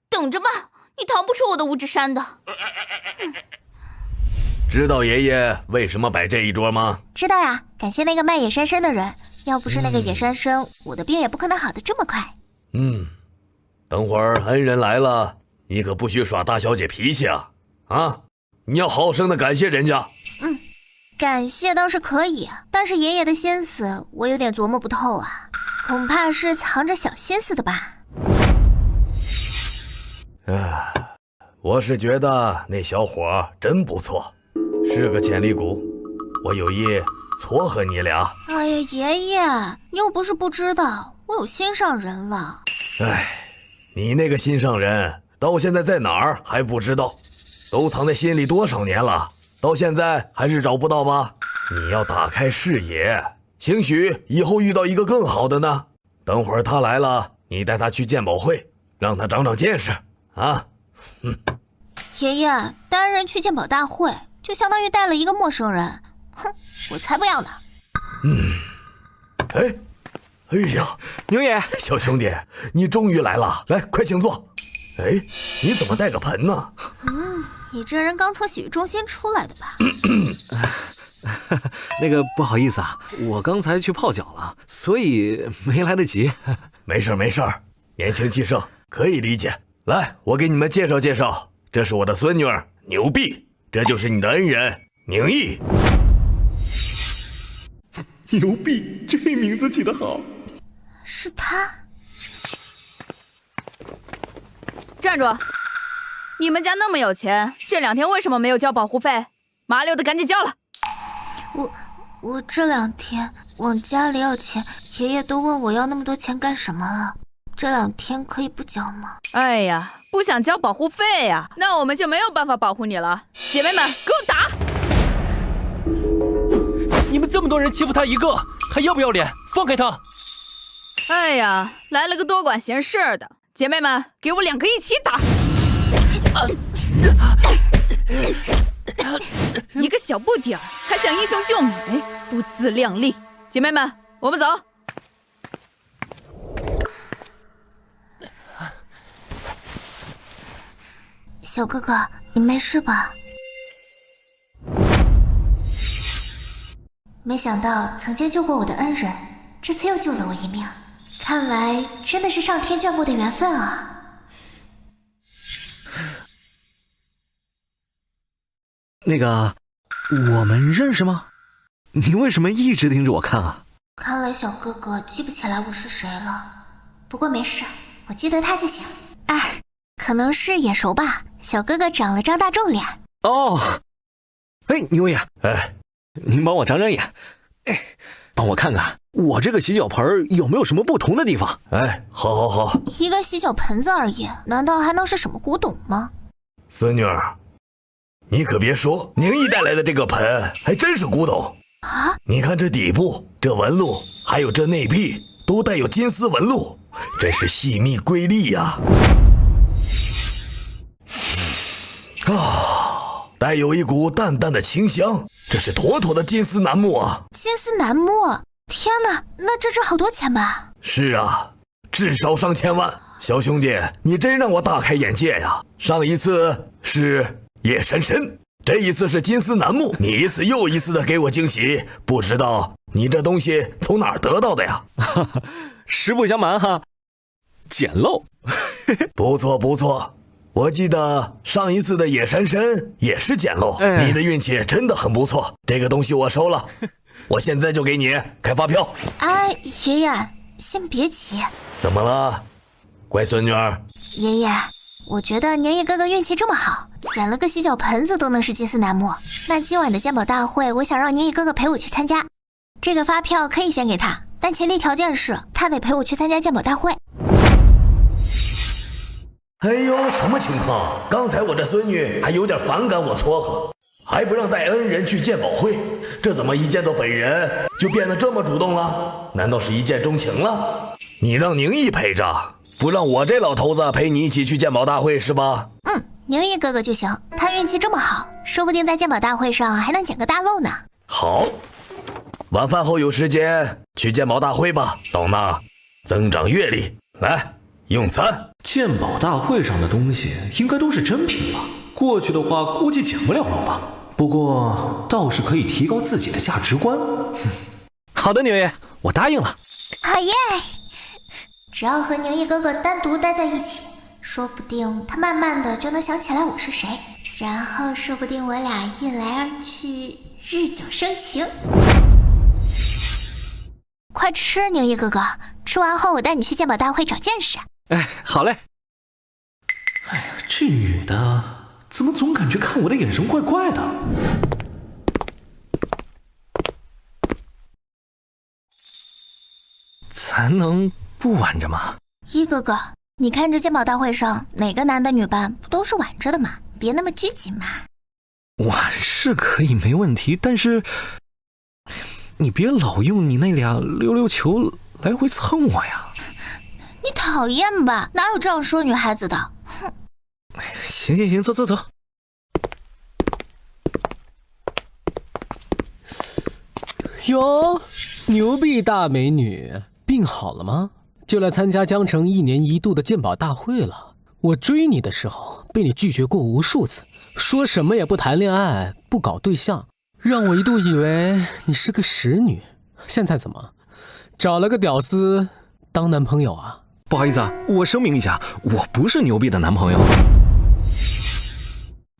等着吧，你逃不出我的五指山的。知道爷爷为什么摆这一桌吗？知道呀，感谢那个卖野山参的人，要不是那个野山参，我的病也不可能好得这么快。等会儿恩人来了，你可不许耍大小姐脾气啊！你要好生的感谢人家。感谢倒是可以，但是爷爷的心思我有点琢磨不透啊，恐怕是藏着小心思的吧。我是觉得那小伙真不错，是个潜力股，我有意撮合你俩。哎呀，爷爷，你又不是不知道，我有心上人了。你那个心上人到现在在哪儿还不知道，都藏在心里多少年了，到现在还是找不到吧？你要打开视野，兴许以后遇到一个更好的呢。等会儿他来了，你带他去鉴宝会，让他长长见识啊！爷爷，单人去鉴宝大会就相当于带了一个陌生人，哼，我才不要呢。哎呀，牛爷，小兄弟，你终于来了，来，快请坐。你怎么带个盆呢？你这人刚从洗浴中心出来的吧？那个不好意思啊，我刚才去泡脚了，所以没来得及。没事没事，年轻气盛，可以理解。来，我给你们介绍介绍，这是我的孙女儿牛碧，这就是你的恩人宁毅。牛碧，这名字起得好。是他。站住！你们家那么有钱，这2天为什么没有交保护费？麻溜的赶紧交了。我这2天往家里要钱，爷爷都问我要那么多钱干什么了。这2天可以不交吗？哎呀，不想交保护费呀，那我们就没有办法保护你了。姐妹们，给我打！你们这么多人欺负他一个，还要不要脸？放开他！哎呀，来了个多管闲事的。姐妹们，给我2个一起打！一个小不点儿，还想英雄救美，不自量力！姐妹们，我们走。小哥哥，你没事吧？没想到曾经救过我的恩人，这次又救了我一命，看来真的是上天眷顾的缘分啊！那个，我们认识吗？你为什么一直盯着我看啊？看来小哥哥记不起来我是谁了，不过没事，我记得他就行。哎，可能是眼熟吧，小哥哥长了张大众脸。哦，哎，牛爷，哎，您帮我长长眼，哎，帮我看看我这个洗脚盆有没有什么不同的地方。哎，好，一个洗脚盆子而已，难道还能是什么古董吗？孙女儿，你可别说，宁毅带来的这个盆还真是古董啊！你看这底部、这纹路，还有这内壁，都带有金丝纹路，真是细密瑰丽呀！带有一股淡淡的清香，这是妥妥的金丝楠木啊！金丝楠木，天哪，那这值好多钱吧？是啊，至少上千万。小兄弟，你真让我大开眼界呀！上一次是叶珊珊，这一次是金丝楠木，你一次又一次的给我惊喜，不知道你这东西从哪儿得到的呀？实不相瞒哈，捡漏。不错，我记得上一次的野珊珊也是捡漏，你的运气真的很不错，这个东西我收了，我现在就给你开发票。哎，爷爷，先别急。怎么了，乖孙女儿？爷爷，我觉得宁毅哥哥运气这么好，捡了个洗脚盆子都能是金丝楠木。那今晚的鉴宝大会，我想让宁毅哥哥陪我去参加。这个发票可以先给他，但前提条件是他得陪我去参加鉴宝大会。哎呦，什么情况？刚才我这孙女还有点反感我撮合，还不让带恩人去鉴宝会，这怎么一见到本人就变得这么主动了？难道是一见钟情了？你让宁毅陪着，不让我这老头子陪你一起去鉴宝大会是吧？宁毅哥哥就行，他运气这么好，说不定在鉴宝大会上还能捡个大漏呢。好，晚饭后有时间去鉴宝大会吧，到那增长阅历。来，用餐。鉴宝大会上的东西应该都是真品吧？过去的话估计捡不了漏吧。不过倒是可以提高自己的价值观。好的，牛爷，我答应了。好耶！只要和宁毅哥哥单独待在一起，说不定他慢慢的就能想起来我是谁，然后说不定我俩一来二去，日久生情。快吃，宁毅哥哥，吃完后我带你去鉴宝大会长见识。哎，好嘞。哎呀，这女的怎么总感觉看我的眼神怪怪的？咱能不挽着吗？一哥哥，你看这鉴宝大会上哪个男的女伴不都是挽着的吗？别那么拘谨嘛。挽是可以没问题，但是你别老用你那俩溜溜球来回蹭我呀。你讨厌吧？哪有这样说女孩子的？哼！行，走。哟，牛逼大美女，病好了吗？就来参加江城1年1度的鉴宝大会了，我追你的时候被你拒绝过无数次，说什么也不谈恋爱，不搞对象，让我一度以为你是个使女。现在怎么找了个屌丝当男朋友啊？不好意思啊，我声明一下，我不是牛逼的男朋友。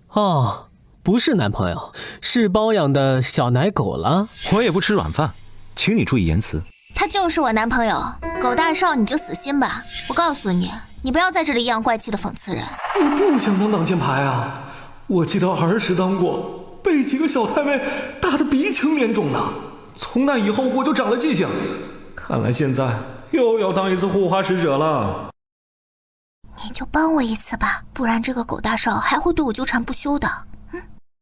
哦，不是男朋友，是包养的小奶狗了。我也不吃软饭，请你注意言辞。他就是我男朋友，狗大少你就死心吧。我告诉你，你不要在这里阴阳怪气的讽刺人。我不想当挡箭牌啊！我记得儿时当过，被几个小太妹打得鼻青脸肿的。从那以后我就长了记性，看来现在又要当一次护花使者了。你就帮我一次吧，不然这个狗大少还会对我纠缠不休的。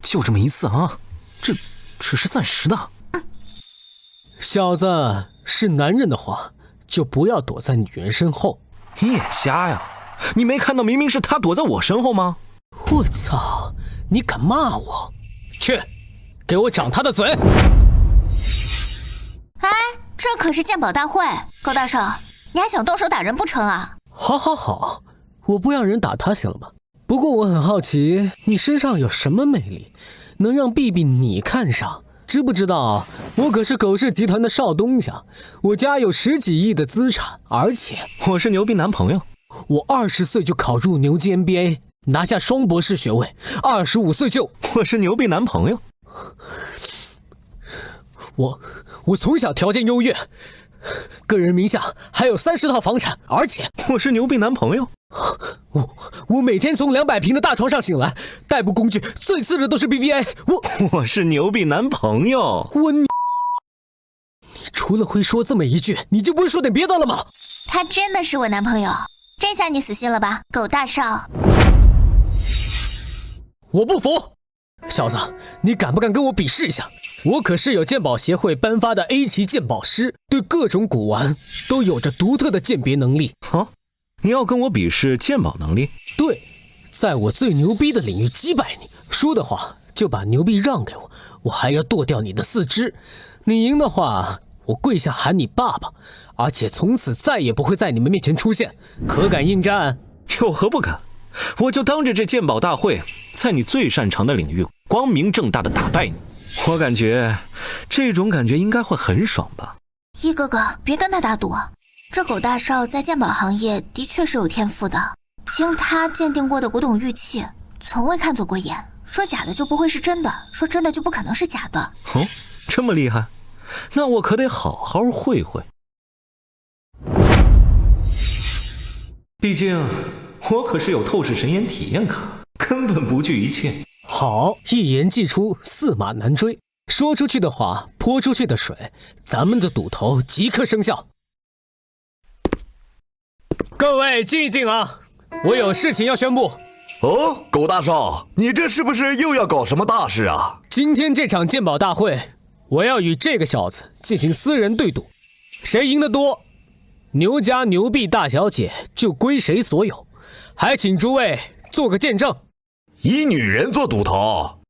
就这么一次啊，这只是暂时的。小子，是男人的话就不要躲在女人身后。你眼瞎呀？你没看到明明是他躲在我身后吗？我操，你敢骂我？去，给我掌他的嘴！哎，这可是鉴宝大会，狗大少，你还想动手打人不成啊？好好好，我不让人打他行了吗？不过我很好奇，你身上有什么魅力，能让碧碧你看上？知不知道我可是狗氏集团的少东家，我家有10几亿的资产，而且我是牛逼男朋友。我20岁就考入牛津 MBA， 拿下双博士学位，25岁就……我是牛逼男朋友。我从小条件优越，个人名下还有30套房产，而且我是牛逼男朋友。我每天从200平的大床上醒来，代步工具最次的都是 BBA。我是牛逼男朋友。你除了会说这么一句，你就不会说点别的了吗？他真的是我男朋友，这下你死心了吧，狗大少？我不服，小子，你敢不敢跟我比试一下？我可是有鉴宝协会颁发的 A 级鉴宝师，对各种古玩都有着独特的鉴别能力。你要跟我比试鉴宝能力？对，在我最牛逼的领域击败你，输的话就把牛逼让给我，我还要剁掉你的4肢。你赢的话，我跪下喊你爸爸，而且从此再也不会在你们面前出现。可敢应战？有何不敢？我就当着这鉴宝大会，在你最擅长的领域光明正大的打败你。我感觉这种感觉应该会很爽吧。一哥哥，别跟他打赌，这狗大少在鉴宝行业的确是有天赋的，经他鉴定过的古董玉器，从未看走过眼。说假的就不会是真的，说真的就不可能是假的。哦，这么厉害，那我可得好好会会。毕竟我可是有透视神眼体验卡，根本不惧一切。好，一言既出，驷马难追。说出去的话，泼出去的水，咱们的赌头即刻生效。各位静一静啊，我有事情要宣布。哦，狗大少，你这是不是又要搞什么大事啊？今天这场鉴宝大会，我要与这个小子进行私人对赌，谁赢得多，牛家牛币大小姐就归谁所有。还请诸位做个见证。以女人做赌头，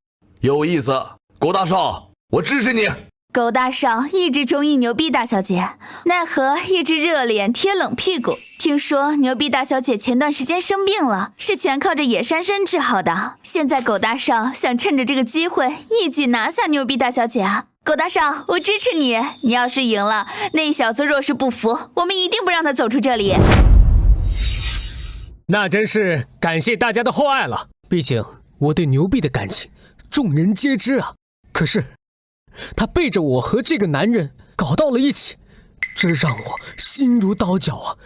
有意思。狗大少，我支持你。狗大少一直中意牛逼大小姐，奈何一直热脸贴冷屁股。听说牛逼大小姐前段时间生病了，是全靠着野山参治好的。现在狗大少想趁着这个机会一举拿下牛逼大小姐啊！狗大少，我支持你。你要是赢了，那小子若是不服，我们一定不让他走出这里。那真是感谢大家的厚爱了，毕竟我对牛逼的感情众人皆知啊。可是他背着我和这个男人搞到了一起，这让我心如刀绞啊！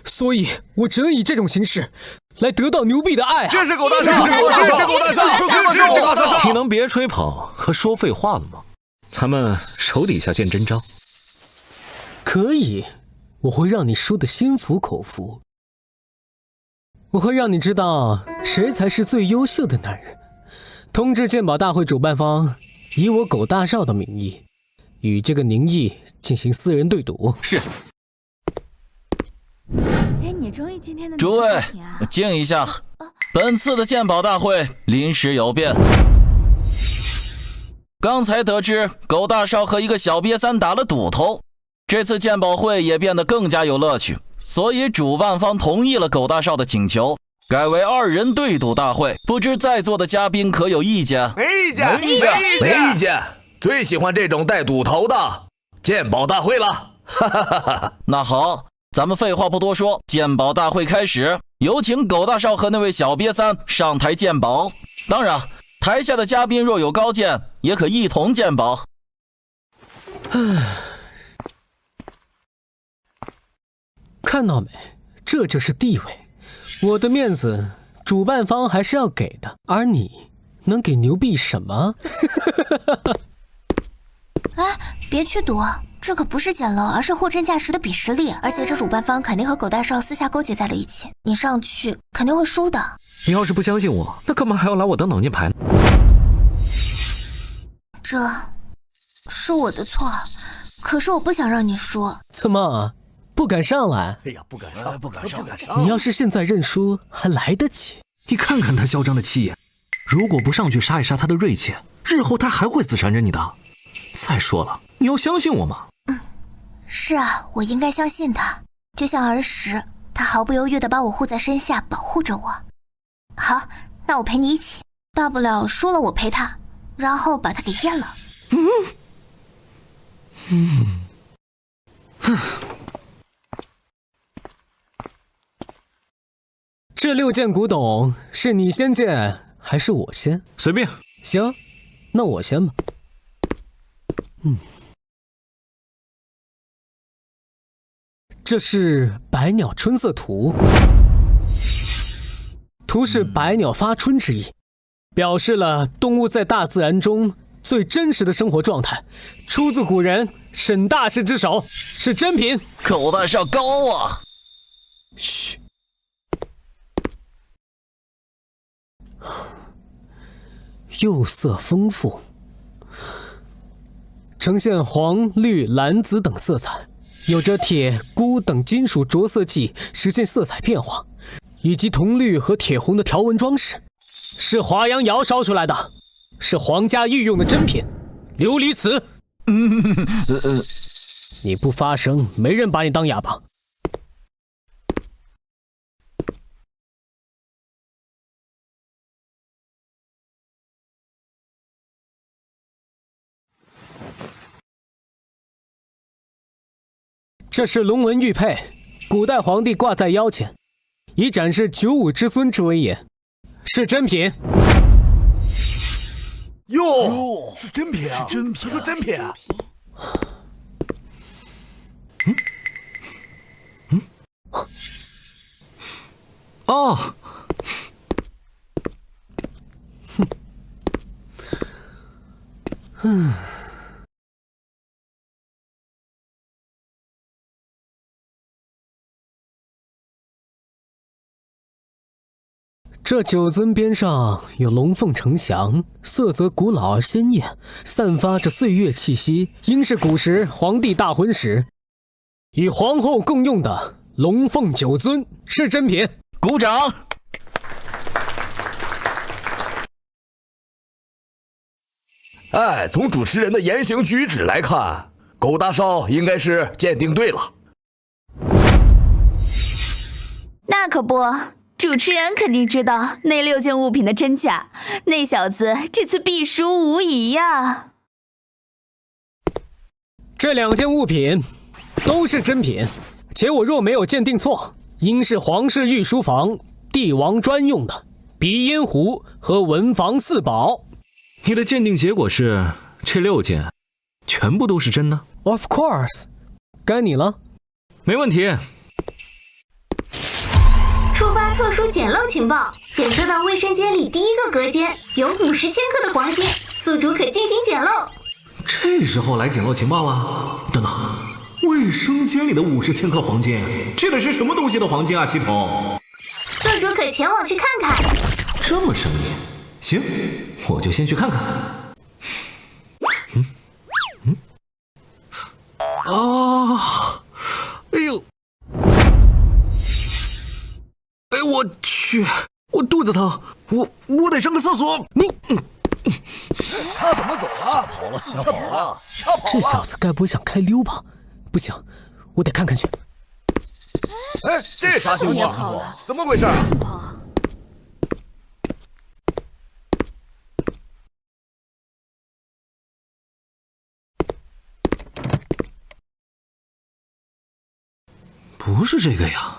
所以我只能以这种形式来得到牛逼的爱啊！这是狗大少，这是狗大少，这是狗大少！你能别吹捧和说废话了吗？咱们手底下见真章。可以，我会让你输得心服口服。我会让你知道谁才是最优秀的男人。通知鉴宝大会主办方，以我狗大少的名义，与这个宁毅进行私人对赌。是。哎，你终于今天的诸位，静一下。本次的鉴宝大会临时有变。刚才得知狗大少和一个小瘪三打了赌头，这次鉴宝会也变得更加有乐趣。所以主办方同意了狗大少的请求，改为2人对赌大会，不知在座的嘉宾可有意见？没意见，没意见。最喜欢这种带赌头的，鉴宝大会了。哈哈哈哈。那好，咱们废话不多说，鉴宝大会开始，有请狗大少和那位小瘪三上台鉴宝。当然，台下的嘉宾若有高见，也可一同鉴宝。看到没？这就是地位。我的面子，主办方还是要给的，而你能给牛币什么？哎，别去赌，这可不是捡漏，而是货真价实的比实力。而且这主办方肯定和狗大少私下勾结在了一起，你上去肯定会输的。你要是不相信我，那干嘛还要拿我当挡箭牌呢？这是我的错，可是我不想让你输。怎么不敢上来？哎呀，不敢上，不敢上。你要是现在认输，还来得及。你看看他嚣张的气焰，如果不上去杀一杀他的锐气，日后他还会死缠着你的。再说了，你要相信我嘛。是啊，我应该相信他，就像儿时，他毫不犹豫地把我护在身下，保护着我。好，那我陪你一起，大不了输了我陪他，然后把他给阉了。这6件古董是你先见还是我先？随便。行，那我先吧。这是百鸟春色图，图是百鸟发春之意，表示了动物在大自然中最真实的生活状态，出自古人沈大师之手，是真品。狗大少高啊！嘘。釉色丰富，呈现黄、绿、蓝、紫等色彩，有着铁、钴等金属着色剂实现色彩变化，以及铜绿和铁红的条纹装饰，是华阳窑烧出来的，是皇家御用的珍品，琉璃瓷。你不发声，没人把你当哑巴。这是龙纹玉佩，古代皇帝挂在腰前，以展示九五之尊之威严，是真品。哟，是真品啊！真品，他说真品啊！哦，这9尊边上有龙凤呈祥，色泽古老而鲜艳，散发着岁月气息，应是古时皇帝大婚时与皇后共用的龙凤9尊，是真品。鼓掌！哎，从主持人的言行举止来看，狗大少应该是鉴定对了。那可不，主持人肯定知道那6件物品的真假，那小子这次必输无疑呀。这2件物品都是真品，且我若没有鉴定错，应是皇室御书房帝王专用的鼻烟壶和文房4宝。你的鉴定结果是这6件全部都是真的 ？Of course， 该你了。没问题。触发特殊捡漏情报，检测到卫生间里第1个隔间有50千克的黄金，宿主可进行捡漏。这时候来捡漏情报了？等等，卫生间里的50千克黄金，这得是什么东西的黄金啊？系统，宿主可前往去看看。这么神秘？行，我就先去看看。哎呦！哎，我去，我肚子疼，我得上个厕所。他怎么走了？跑了，吓跑了，吓跑了！这小子该不会想开溜吧？不行，我得看看去。哎，这啥情况？怎么回事？不是这个呀。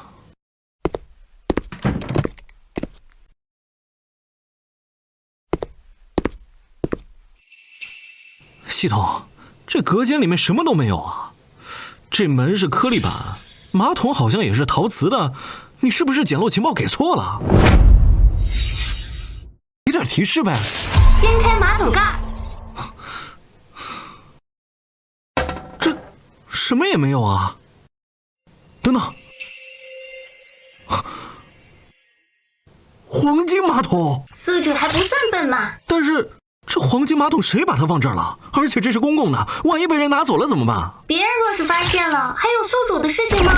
系统，这隔间里面什么都没有啊！这门是颗粒板，马桶好像也是陶瓷的，你是不是捡漏情报给错了？给点提示呗。掀开马桶盖。这什么也没有啊！等等，黄金马桶。宿主还不算笨嘛。但是这黄金马桶谁把它放这儿了？而且这是公共的，万一被人拿走了怎么办？别人若是发现了，还有宿主的事情吗？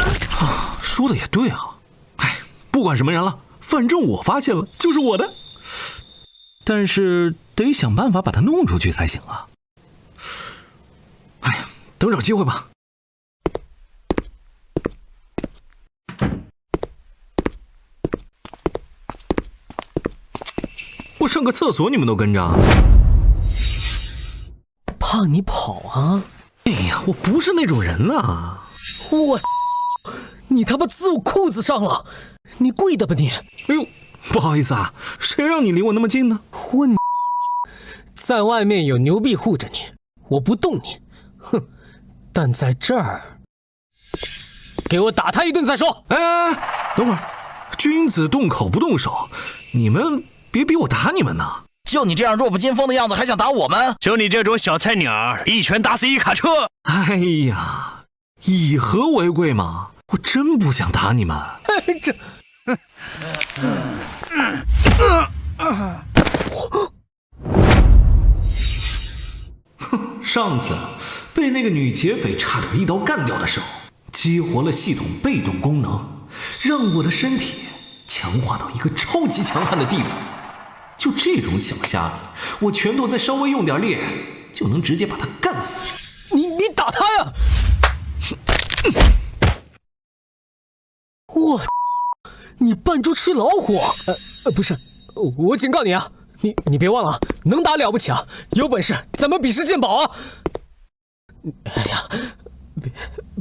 说的也对啊。哎，不管什么人了，反正我发现了就是我的。但是得想办法把它弄出去才行啊。哎呀，等找机会吧。我上个厕所你们都跟着？怕你跑啊？哎呀，我不是那种人呐！你他妈滋我裤子上了！你跪的吧你？哎呦，不好意思啊，谁让你离我那么近呢？在外面有牛逼护着你，我不动你，哼！但在这儿，给我打他一顿再说。哎，等会儿，君子动口不动手，你们别逼我打你们呢。就你这样弱不禁风的样子，还想打我们？就你这种小菜鸟，一拳打死一卡车。哎呀，以和为贵嘛，我真不想打你们。这，上次被那个女劫匪差点一刀干掉的时候，激活了系统被动功能，让我的身体强化到一个超级强悍的地步。就这种小虾米，我拳头再稍微用点力，就能直接把他干死。你打他呀！你扮猪吃老虎？不是，我警告你啊，你别忘了，能打了不起啊，有本事咱们比试鉴宝啊！哎呀，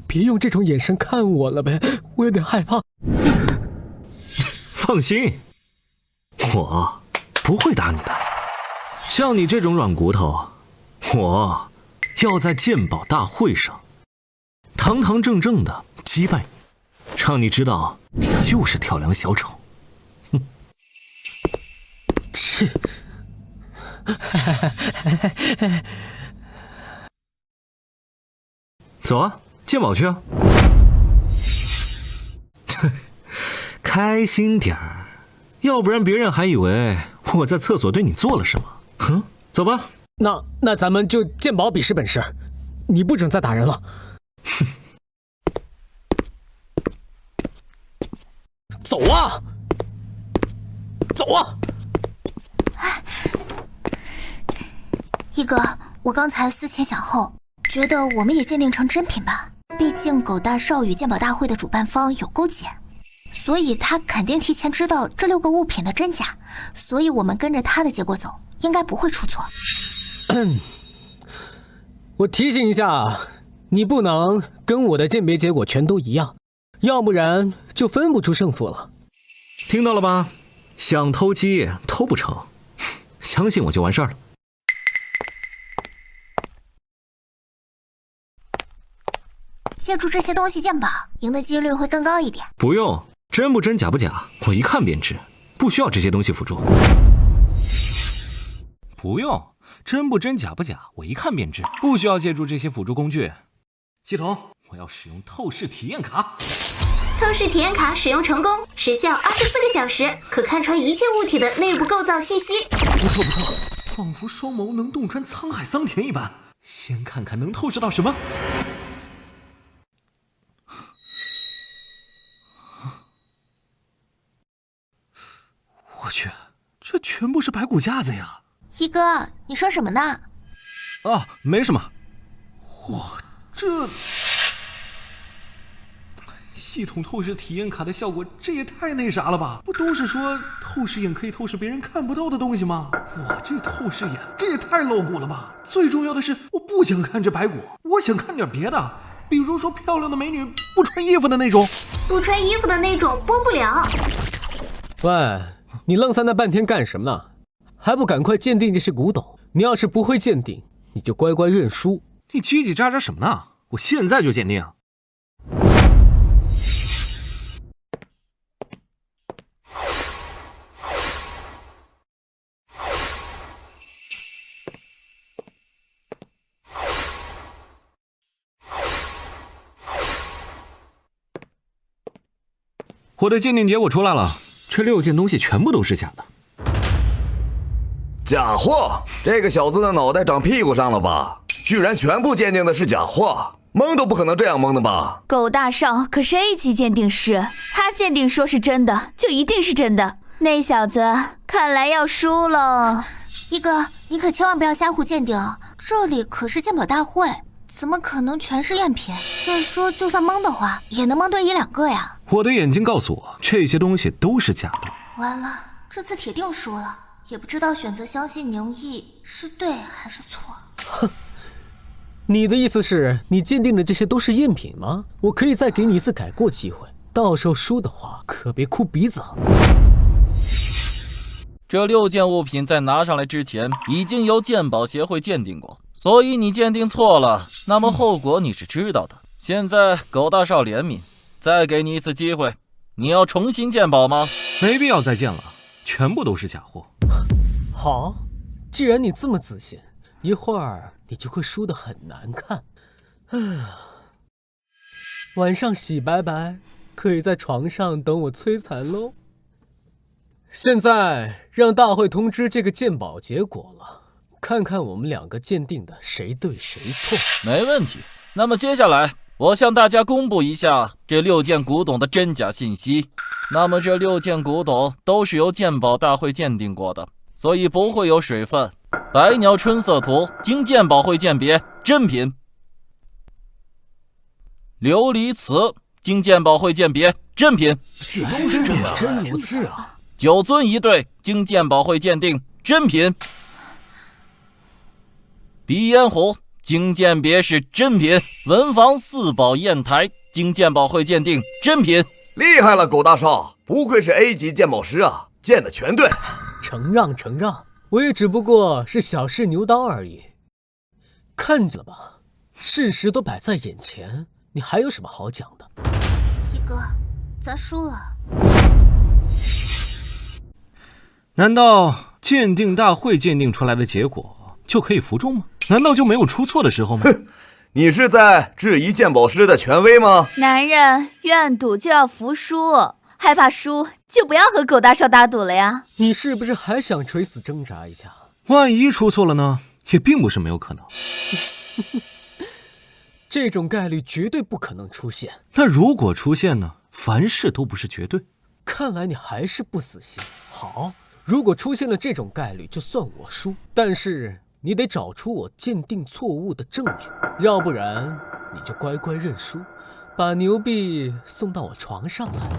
别用这种眼神看我了呗，我有点害怕。放心，我不会打你的。像你这种软骨头，我要在鉴宝大会上堂堂正正的击败你，让你知道你就是跳梁小丑。哼！是。走啊，鉴宝去啊！开心点儿，要不然别人还以为我在厕所对你做了什么。哼，走吧。那咱们就鉴宝比试本事，你不准再打人了。走啊！走啊！一哥，我刚才思前想后，觉得我们也鉴定成真品吧。毕竟狗大少与鉴宝大会的主办方有勾结，所以他肯定提前知道这6个物品的真假，所以我们跟着他的结果走，应该不会出错。我提醒一下，你不能跟我的鉴别结果全都一样，要不然就分不出胜负了。听到了吧？想偷鸡偷不成，相信我就完事儿了。借助这些东西鉴宝，赢的几率会更高一点。不用，真不真假不假，我一看便知，不需要这些东西辅助。不用，真不真假不假，我一看便知，不需要借助这些辅助工具。系统，我要使用透视体验卡。透视体验卡使用成功，时效24个小时，可看穿一切物体的内部构造信息。不错不错，仿佛双眸能洞穿沧海桑田一般。先看看能透视到什么。我去，这全部是白骨架子呀！一哥，你说什么呢？啊，没什么。哇，这系统透视体验卡的效果，这也太那啥了吧？不都是说透视眼可以透视别人看不到的东西吗？哇，这透视眼这也太露骨了吧！最重要的是，我不想看这白骨，我想看点别的，比如说漂亮的美女不穿衣服的那种。不穿衣服的那种剥不了。喂，你愣在那半天干什么呢？还不赶快鉴定这些古董！你要是不会鉴定，你就乖乖认输。你叽叽喳喳什么呢？我现在就鉴定。我的鉴定结果出来了，这6件东西全部都是假的。假货！这个小子的脑袋长屁股上了吧？居然全部鉴定的是假货，蒙都不可能这样蒙的吧？狗大少可是 A 级鉴定师，他鉴定说是真的，就一定是真的。那小子看来要输了。一哥，你可千万不要瞎胡鉴定，这里可是鉴宝大会，怎么可能全是赝品？再说，就算蒙的话，也能蒙对1、2个呀。我的眼睛告诉我，这些东西都是假的。完了，这次铁定输了，也不知道选择相信宁毅是对还是错。哼，你的意思是你鉴定的这些都是赝品吗？我可以再给你一次改过机会，到时候输的话可别哭鼻子。这6件物品在拿上来之前已经由鉴宝协会鉴定过，所以你鉴定错了，那么后果你是知道的。现在狗大少怜悯，再给你一次机会，你要重新鉴宝吗？没必要再鉴了，全部都是假货。好，既然你这么自信，一会儿你就会输得很难看。晚上洗白白，可以在床上等我摧残喽。现在让大会通知这个鉴宝结果了，看看我们2个鉴定的谁对谁错。没问题。那么接下来我向大家公布一下这6件古董的真假信息。那么这6件古董都是由鉴宝大会鉴定过的，所以不会有水分。百鸟春色图经鉴宝会鉴别真品，琉璃瓷经鉴宝会鉴别真品，这都是真的，真如此啊！九尊一对经鉴宝会鉴定真品，鼻烟壶经鉴别是真品，文房4宝砚台经鉴宝会鉴定真品。厉害了，狗大少，不愧是 A 级鉴宝师啊，鉴的全对。承让承让，我也只不过是小试牛刀而已。看见了吧，事实都摆在眼前，你还有什么好讲的？一哥，咱输了。难道鉴定大会鉴定出来的结果就可以服众吗？难道就没有出错的时候吗？你是在质疑鉴宝师的权威吗？男人愿赌就要服输，害怕输就不要和狗大少打赌了呀。你是不是还想垂死挣扎一下？万一出错了呢？也并不是没有可能。这种概率绝对不可能出现。那如果出现呢？凡事都不是绝对。看来你还是不死心。好，如果出现了这种概率，就算我输，但是你得找出我鉴定错误的证据，要不然你就乖乖认输，把牛币送到我床上来。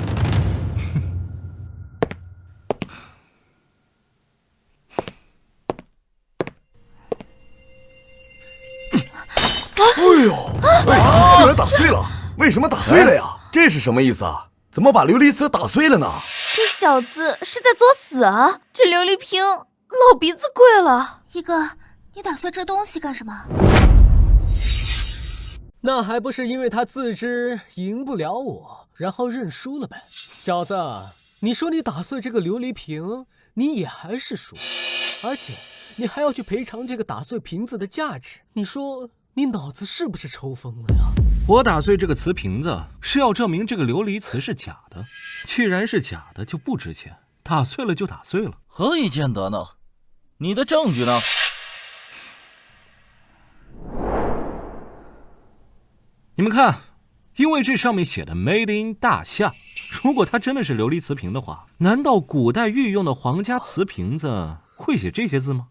哎呦，居然打碎了！为什么打碎了呀？这是什么意思啊？怎么把琉璃瓷打碎了呢？这小子是在作死啊！这琉璃瓶老鼻子贵了。一哥，你打碎这东西干什么？那还不是因为他自知赢不了我，然后认输了呗。小子，你说你打碎这个琉璃瓶，你也还是输，而且你还要去赔偿这个打碎瓶子的价值。你说你脑子是不是抽风了呀？我打碎这个瓷瓶子是要证明这个琉璃瓷是假的，既然是假的就不值钱，打碎了就打碎了。何以见得呢？你的证据呢？你们看，因为这上面写的 Made in 大夏，如果它真的是琉璃瓷瓶的话，难道古代御用的皇家瓷瓶子会写这些字吗？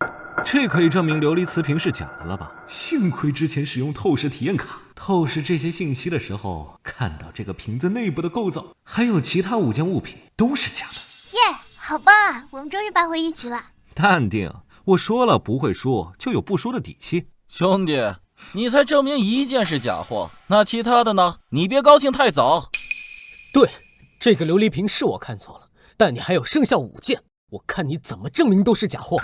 这可以证明琉璃瓷瓶是假的了吧？幸亏之前使用透视体验卡透视这些信息的时候，看到这个瓶子内部的构造，还有其他5件物品都是假的。耶，好棒啊！我们终于扳回一局了。淡定，我说了不会输，就有不输的底气。兄弟，你才证明1件是假货，那其他的呢？你别高兴太早。对，这个琉璃瓶是我看错了，但你还有剩下5件，我看你怎么证明都是假货。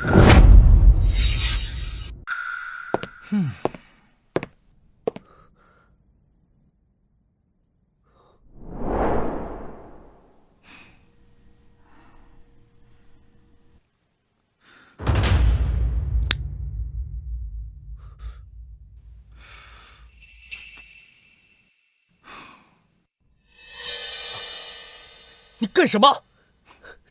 你干什么？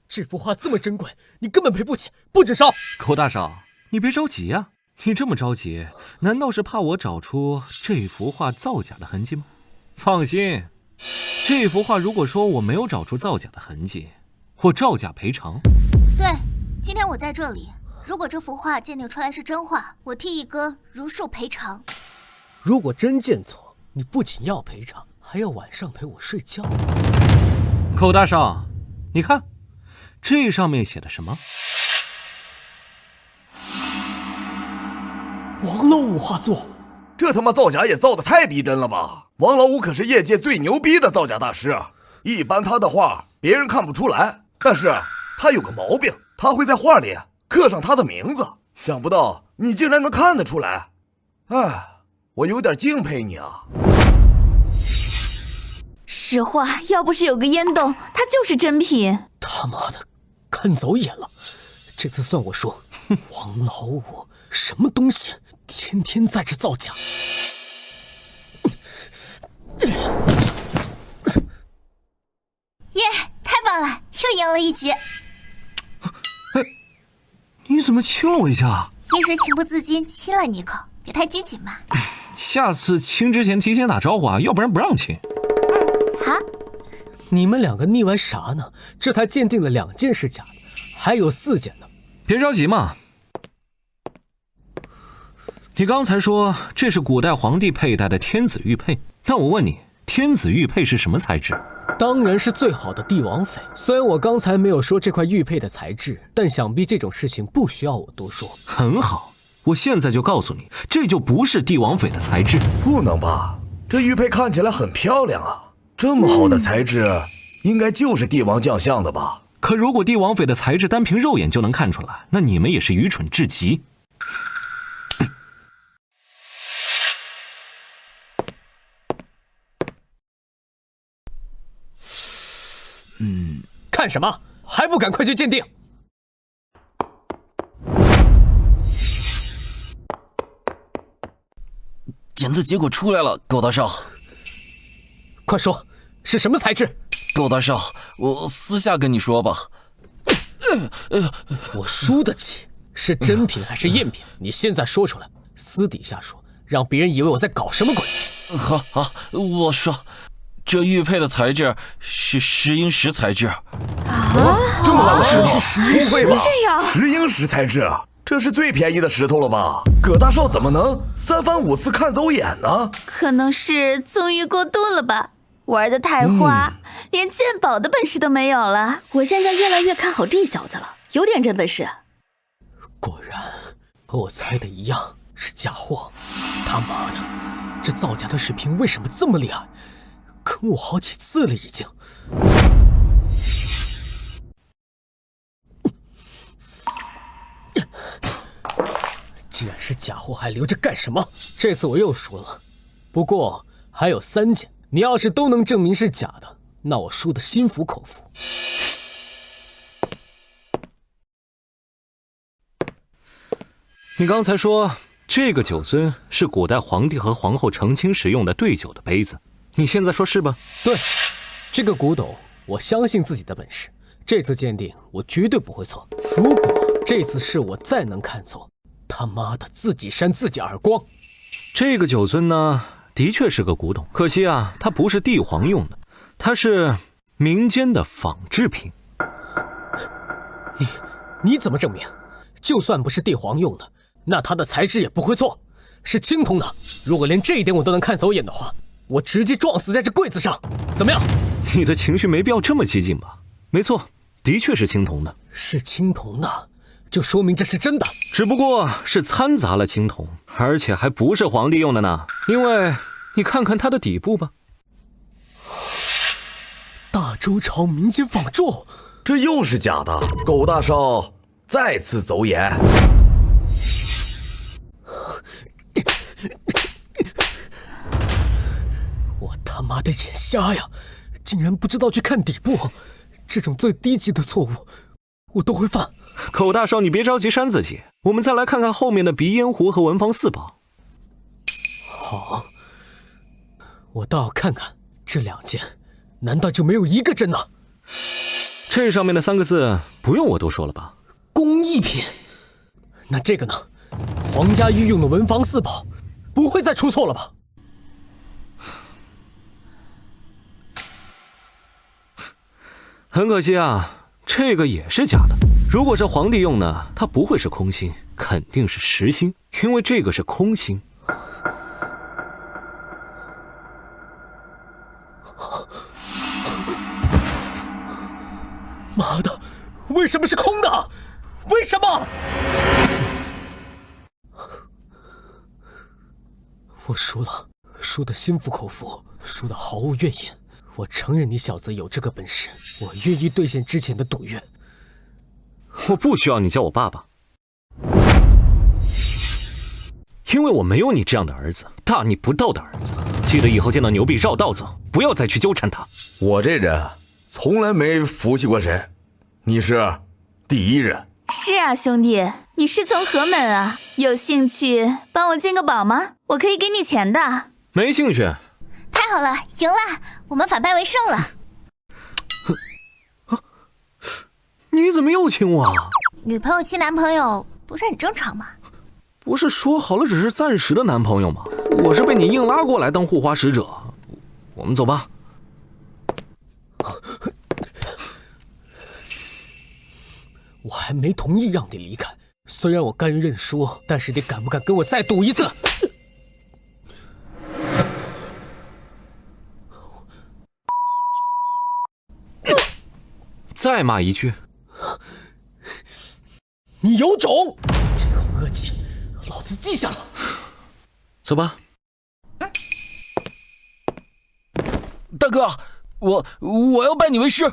这幅画这么珍贵，你根本赔不起，不准烧！寇大少，你别着急啊！你这么着急，难道是怕我找出这幅画造假的痕迹吗？放心，这幅画如果说我没有找出造假的痕迹，我照价赔偿。对，今天我在这里，如果这幅画鉴定出来是真画，我替一哥如数赔偿。如果真见错，你不仅要赔偿，还要晚上陪我睡觉。寇大少，你看，这上面写的什么？王老五画作，这他妈造假也造得太逼真了吧！王老五可是业界最牛逼的造假大师，一般他的画别人看不出来，但是他有个毛病，他会在画里刻上他的名字。想不到你竟然能看得出来，哎，我有点敬佩你啊！实话，要不是有个烟洞，它就是真品。他妈的，看走眼了！这次算我输。王老五，什么东西，天天在这造假！耶，太棒了，又赢了一局！你怎么亲了我一下？一时情不自禁亲了你一口，别太拘谨嘛。下次亲之前提前打招呼啊，要不然不让亲。好。你们两个腻歪啥呢？这才鉴定了2件是假的，还有4件呢。别着急嘛。你刚才说这是古代皇帝佩戴的天子玉佩，那我问你，天子玉佩是什么材质？当然是最好的帝王翡。虽然我刚才没有说这块玉佩的材质，但想必这种事情不需要我多说。很好，我现在就告诉你，这就不是帝王翡的材质。不能吧？这玉佩看起来很漂亮啊，这么好的材质，应该就是帝王将相的吧？可如果帝王翡的材质单凭肉眼就能看出来，那你们也是愚蠢至极。看什么？还不赶快去鉴定！检测结果出来了，狗大少。快说，是什么材质？狗大少，我私下跟你说吧。我输得起，是真品还是赝品？你现在说出来，私底下说，让别人以为我在搞什么鬼。好，我说，这玉佩的材质是石英石材质。这么大的石头，不会吧？这样，石英石材质，这是最便宜的石头了吧？葛大少怎么能3番5次看走眼呢？可能是纵欲过度了吧，玩得太花，连鉴宝的本事都没有了。我现在越来越看好这小子了，有点真本事。果然和我猜的一样，是假货。他妈的，这造假的水平为什么这么厉害？坑我好几次了已经。既然是假货，还留着干什么？这次我又输了。不过还有3件，你要是都能证明是假的，那我输得心服口服。你刚才说这个酒樽是古代皇帝和皇后成亲时用的兑酒的杯子，你现在说是吧？对，这个古董，我相信自己的本事，这次鉴定我绝对不会错。如果这次是我再能看错，他妈的自己扇自己耳光。这个酒樽呢，的确是个古董，可惜啊，它不是帝皇用的，它是民间的仿制品。你怎么证明？就算不是帝皇用的，那它的材质也不会错，是青铜的。如果连这一点我都能看走眼的话，我直接撞死在这柜子上，怎么样？你的情绪没必要这么激进吧？没错，的确是青铜的。是青铜的，就说明这是真的。只不过是掺杂了青铜，而且还不是皇帝用的呢。因为你看看它的底部吧。周朝民间仿铸，这又是假的！狗大少再次走眼。我他妈的眼瞎呀！竟然不知道去看底部，这种最低级的错误我都会犯。狗大少，你别着急扇自己，我们再来看看后面的鼻烟壶和文房四宝。好，我倒要看看这2件，难道就没有一个真的？这上面的3个字不用我多说了吧？工艺品。那这个呢？皇家御用的文房四宝，不会再出错了吧？很可惜啊，这个也是假的。如果是皇帝用的，它不会是空心，肯定是实心，因为这个是空心。妈的，为什么是空的？为什么？我输了，输得心服口服，输得毫无怨言。我承认你小子有这个本事，我愿意兑现之前的赌约。我不需要你叫我爸爸，因为我没有你这样的儿子，大逆不道的儿子。记得以后见到牛逼绕道走，不要再去纠缠他。我这人从来没服气过谁，你是第一人。是啊，兄弟，你是从何门啊？有兴趣帮我鉴个宝吗？我可以给你钱的。没兴趣。太好了，赢了，我们反败为胜了。你怎么又亲我啊？女朋友亲男朋友不是很正常吗？不是说好了只是暂时的男朋友吗？我是被你硬拉过来当护花使者。我们走吧。我还没同意让你离开，虽然我甘于认输，但是你敢不敢跟我再赌一次？再骂一句，你有种！这口恶气，老子记下了。走吧。大哥，我要拜你为师。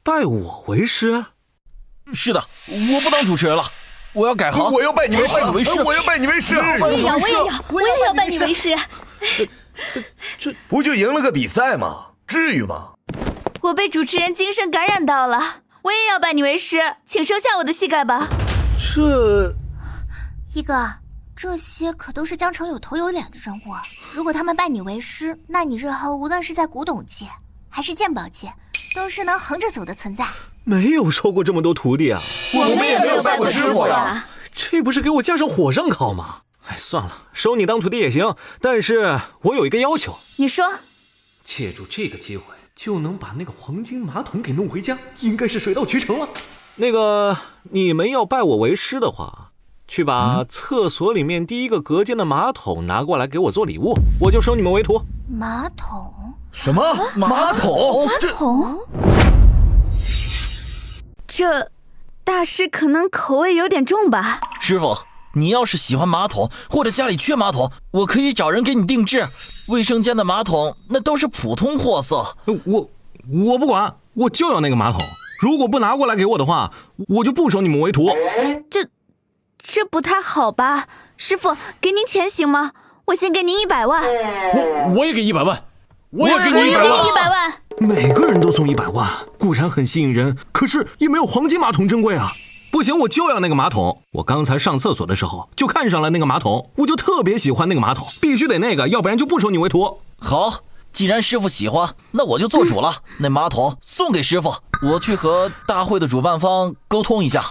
拜我为师？是的，我不当主持人了，我要改行。我要拜你为师，为师，我要拜你为师。我也要拜你为师。这不就赢了个比赛吗？至于吗？我被主持人精神感染到了，我也要拜你为师，请收下我的膝盖吧。一哥，这些可都是江城有头有脸的人物，如果他们拜你为师，那你日后无论是在古董界还是鉴宝界，都是能横着走的存在。没有收过这么多徒弟啊！我们也没有拜过师傅呀。这不是给我架上火上烤吗？哎，算了，收你当徒弟也行，但是我有一个要求。你说。借助这个机会就能把那个黄金马桶给弄回家，应该是水到渠成了。那个，你们要拜我为师的话，去把厕所里面第一个隔间的马桶拿过来给我做礼物，我就收你们为徒。马桶？什么？马桶？马桶？这大师可能口味有点重吧？师傅，你要是喜欢马桶，或者家里缺马桶，我可以找人给你定制。卫生间的马桶那都是普通货色。我不管，我就要那个马桶。如果不拿过来给我的话，我就不收你们为徒。这不太好吧？师傅，给您钱行吗？我先给您100万。我也给100万。我也给你100万。每个人都送100万，固然很吸引人，可是也没有黄金马桶珍贵啊。不行，我就要那个马桶。我刚才上厕所的时候就看上了那个马桶，我就特别喜欢那个马桶，必须得那个，要不然就不收你为徒。好，既然师傅喜欢，那我就做主了。那马桶送给师傅，我去和大会的主办方沟通一下。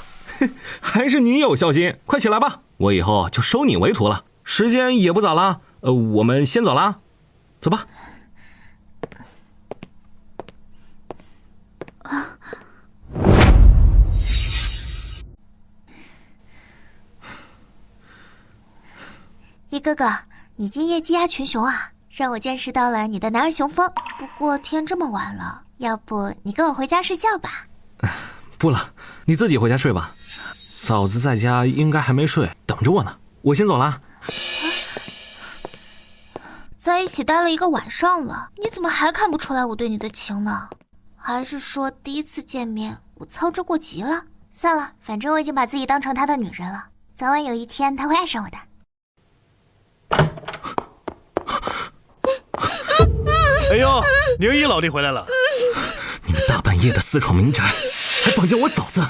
还是你有孝心，快起来吧，我以后就收你为徒了。时间也不早了，我们先走啦，走吧。一哥哥，你今夜技压群雄啊，让我见识到了你的男儿雄风。不过天这么晚了，要不你跟我回家睡觉吧？不了，你自己回家睡吧。嫂子在家应该还没睡，等着我呢。我先走了。在一起待了1个晚上了，你怎么还看不出来我对你的情呢？还是说第一次见面我操之过急了？算了，反正我已经把自己当成他的女人了，早晚有一天他会爱上我的。哎呦，宁毅老弟回来了！你们大半夜的私闯民宅，还绑架我嫂子，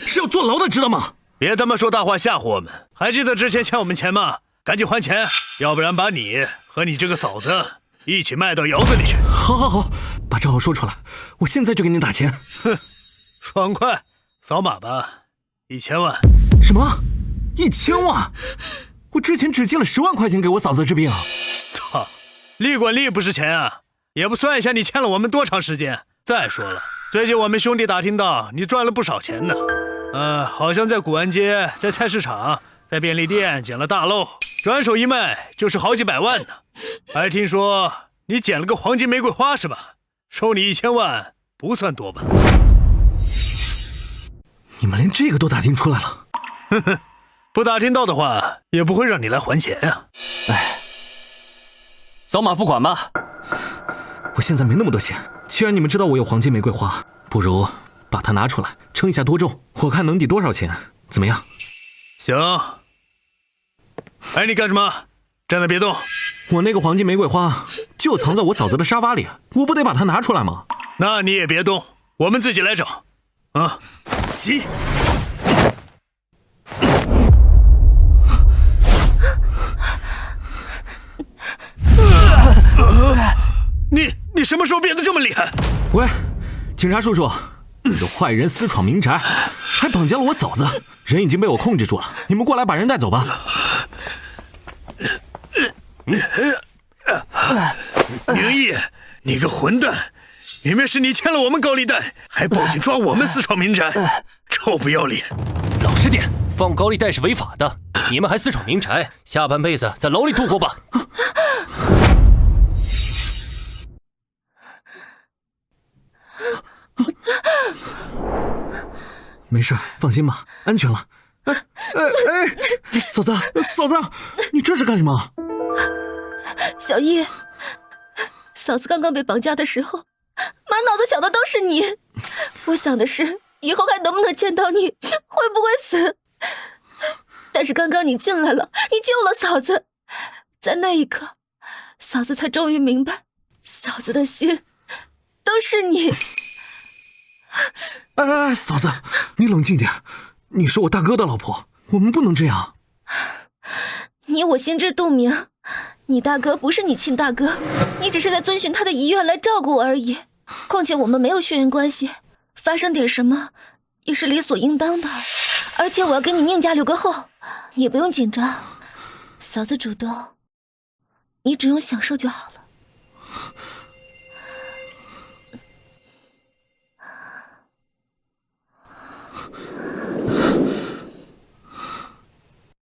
是要坐牢的，知道吗？别他妈说大话吓唬我们！还记得之前欠我们钱吗？赶紧还钱，要不然把你和你这个嫂子一起卖到窑子里去。好，把账号说出来，我现在就给你打钱。哼，爽快，扫码吧，1000万。什么？1000万？我之前只借了10万块钱给我嫂子治病。操，利滚利不是钱啊！也不算一下你欠了我们多长时间。再说了，最近我们兄弟打听到你赚了不少钱呢。好像在古玩街、在菜市场、在便利店捡了大漏，转手一卖就是好几百万呢。还听说你捡了个黄金玫瑰花是吧？收你1000万不算多吧？你们连这个都打听出来了？呵呵，不打听到的话，也不会让你来还钱啊。哎，扫码付款吧。我现在没那么多钱，既然你们知道我有黄金玫瑰花，不如把它拿出来称一下多重，我看能抵多少钱，怎么样？行。哎，你干什么？站那别动！我那个黄金玫瑰花就藏在我嫂子的沙发里，我不得把它拿出来吗？那你也别动，我们自己来找。啊，急！你什么时候变得这么厉害？喂，警察叔叔，你的坏人私闯民宅，还绑架了我嫂子，人已经被我控制住了，你们过来把人带走吧。宁毅，你个混蛋！明明是你欠了我们高利贷，还报警抓我们私闯民宅，臭不要脸！老实点，放高利贷是违法的，你们还私闯民宅，下半辈子在牢里度过吧。没事，放心吧，安全了。嫂子，你这是干什么？小易，嫂子刚刚被绑架的时候，满脑子想的都是你。我想的是以后还能不能见到你，会不会死。但是刚刚你进来了，你救了嫂子，在那一刻，嫂子才终于明白，嫂子的心都是你。哎，嫂子，你冷静点，你是我大哥的老婆，我们不能这样。你我心知肚明，你大哥不是你亲大哥，你只是在遵循他的遗愿来照顾我而已。况且我们没有血缘关系，发生点什么也是理所应当的。而且我要给你宁家留个后，你也不用紧张，嫂子主动，你只用享受就好了。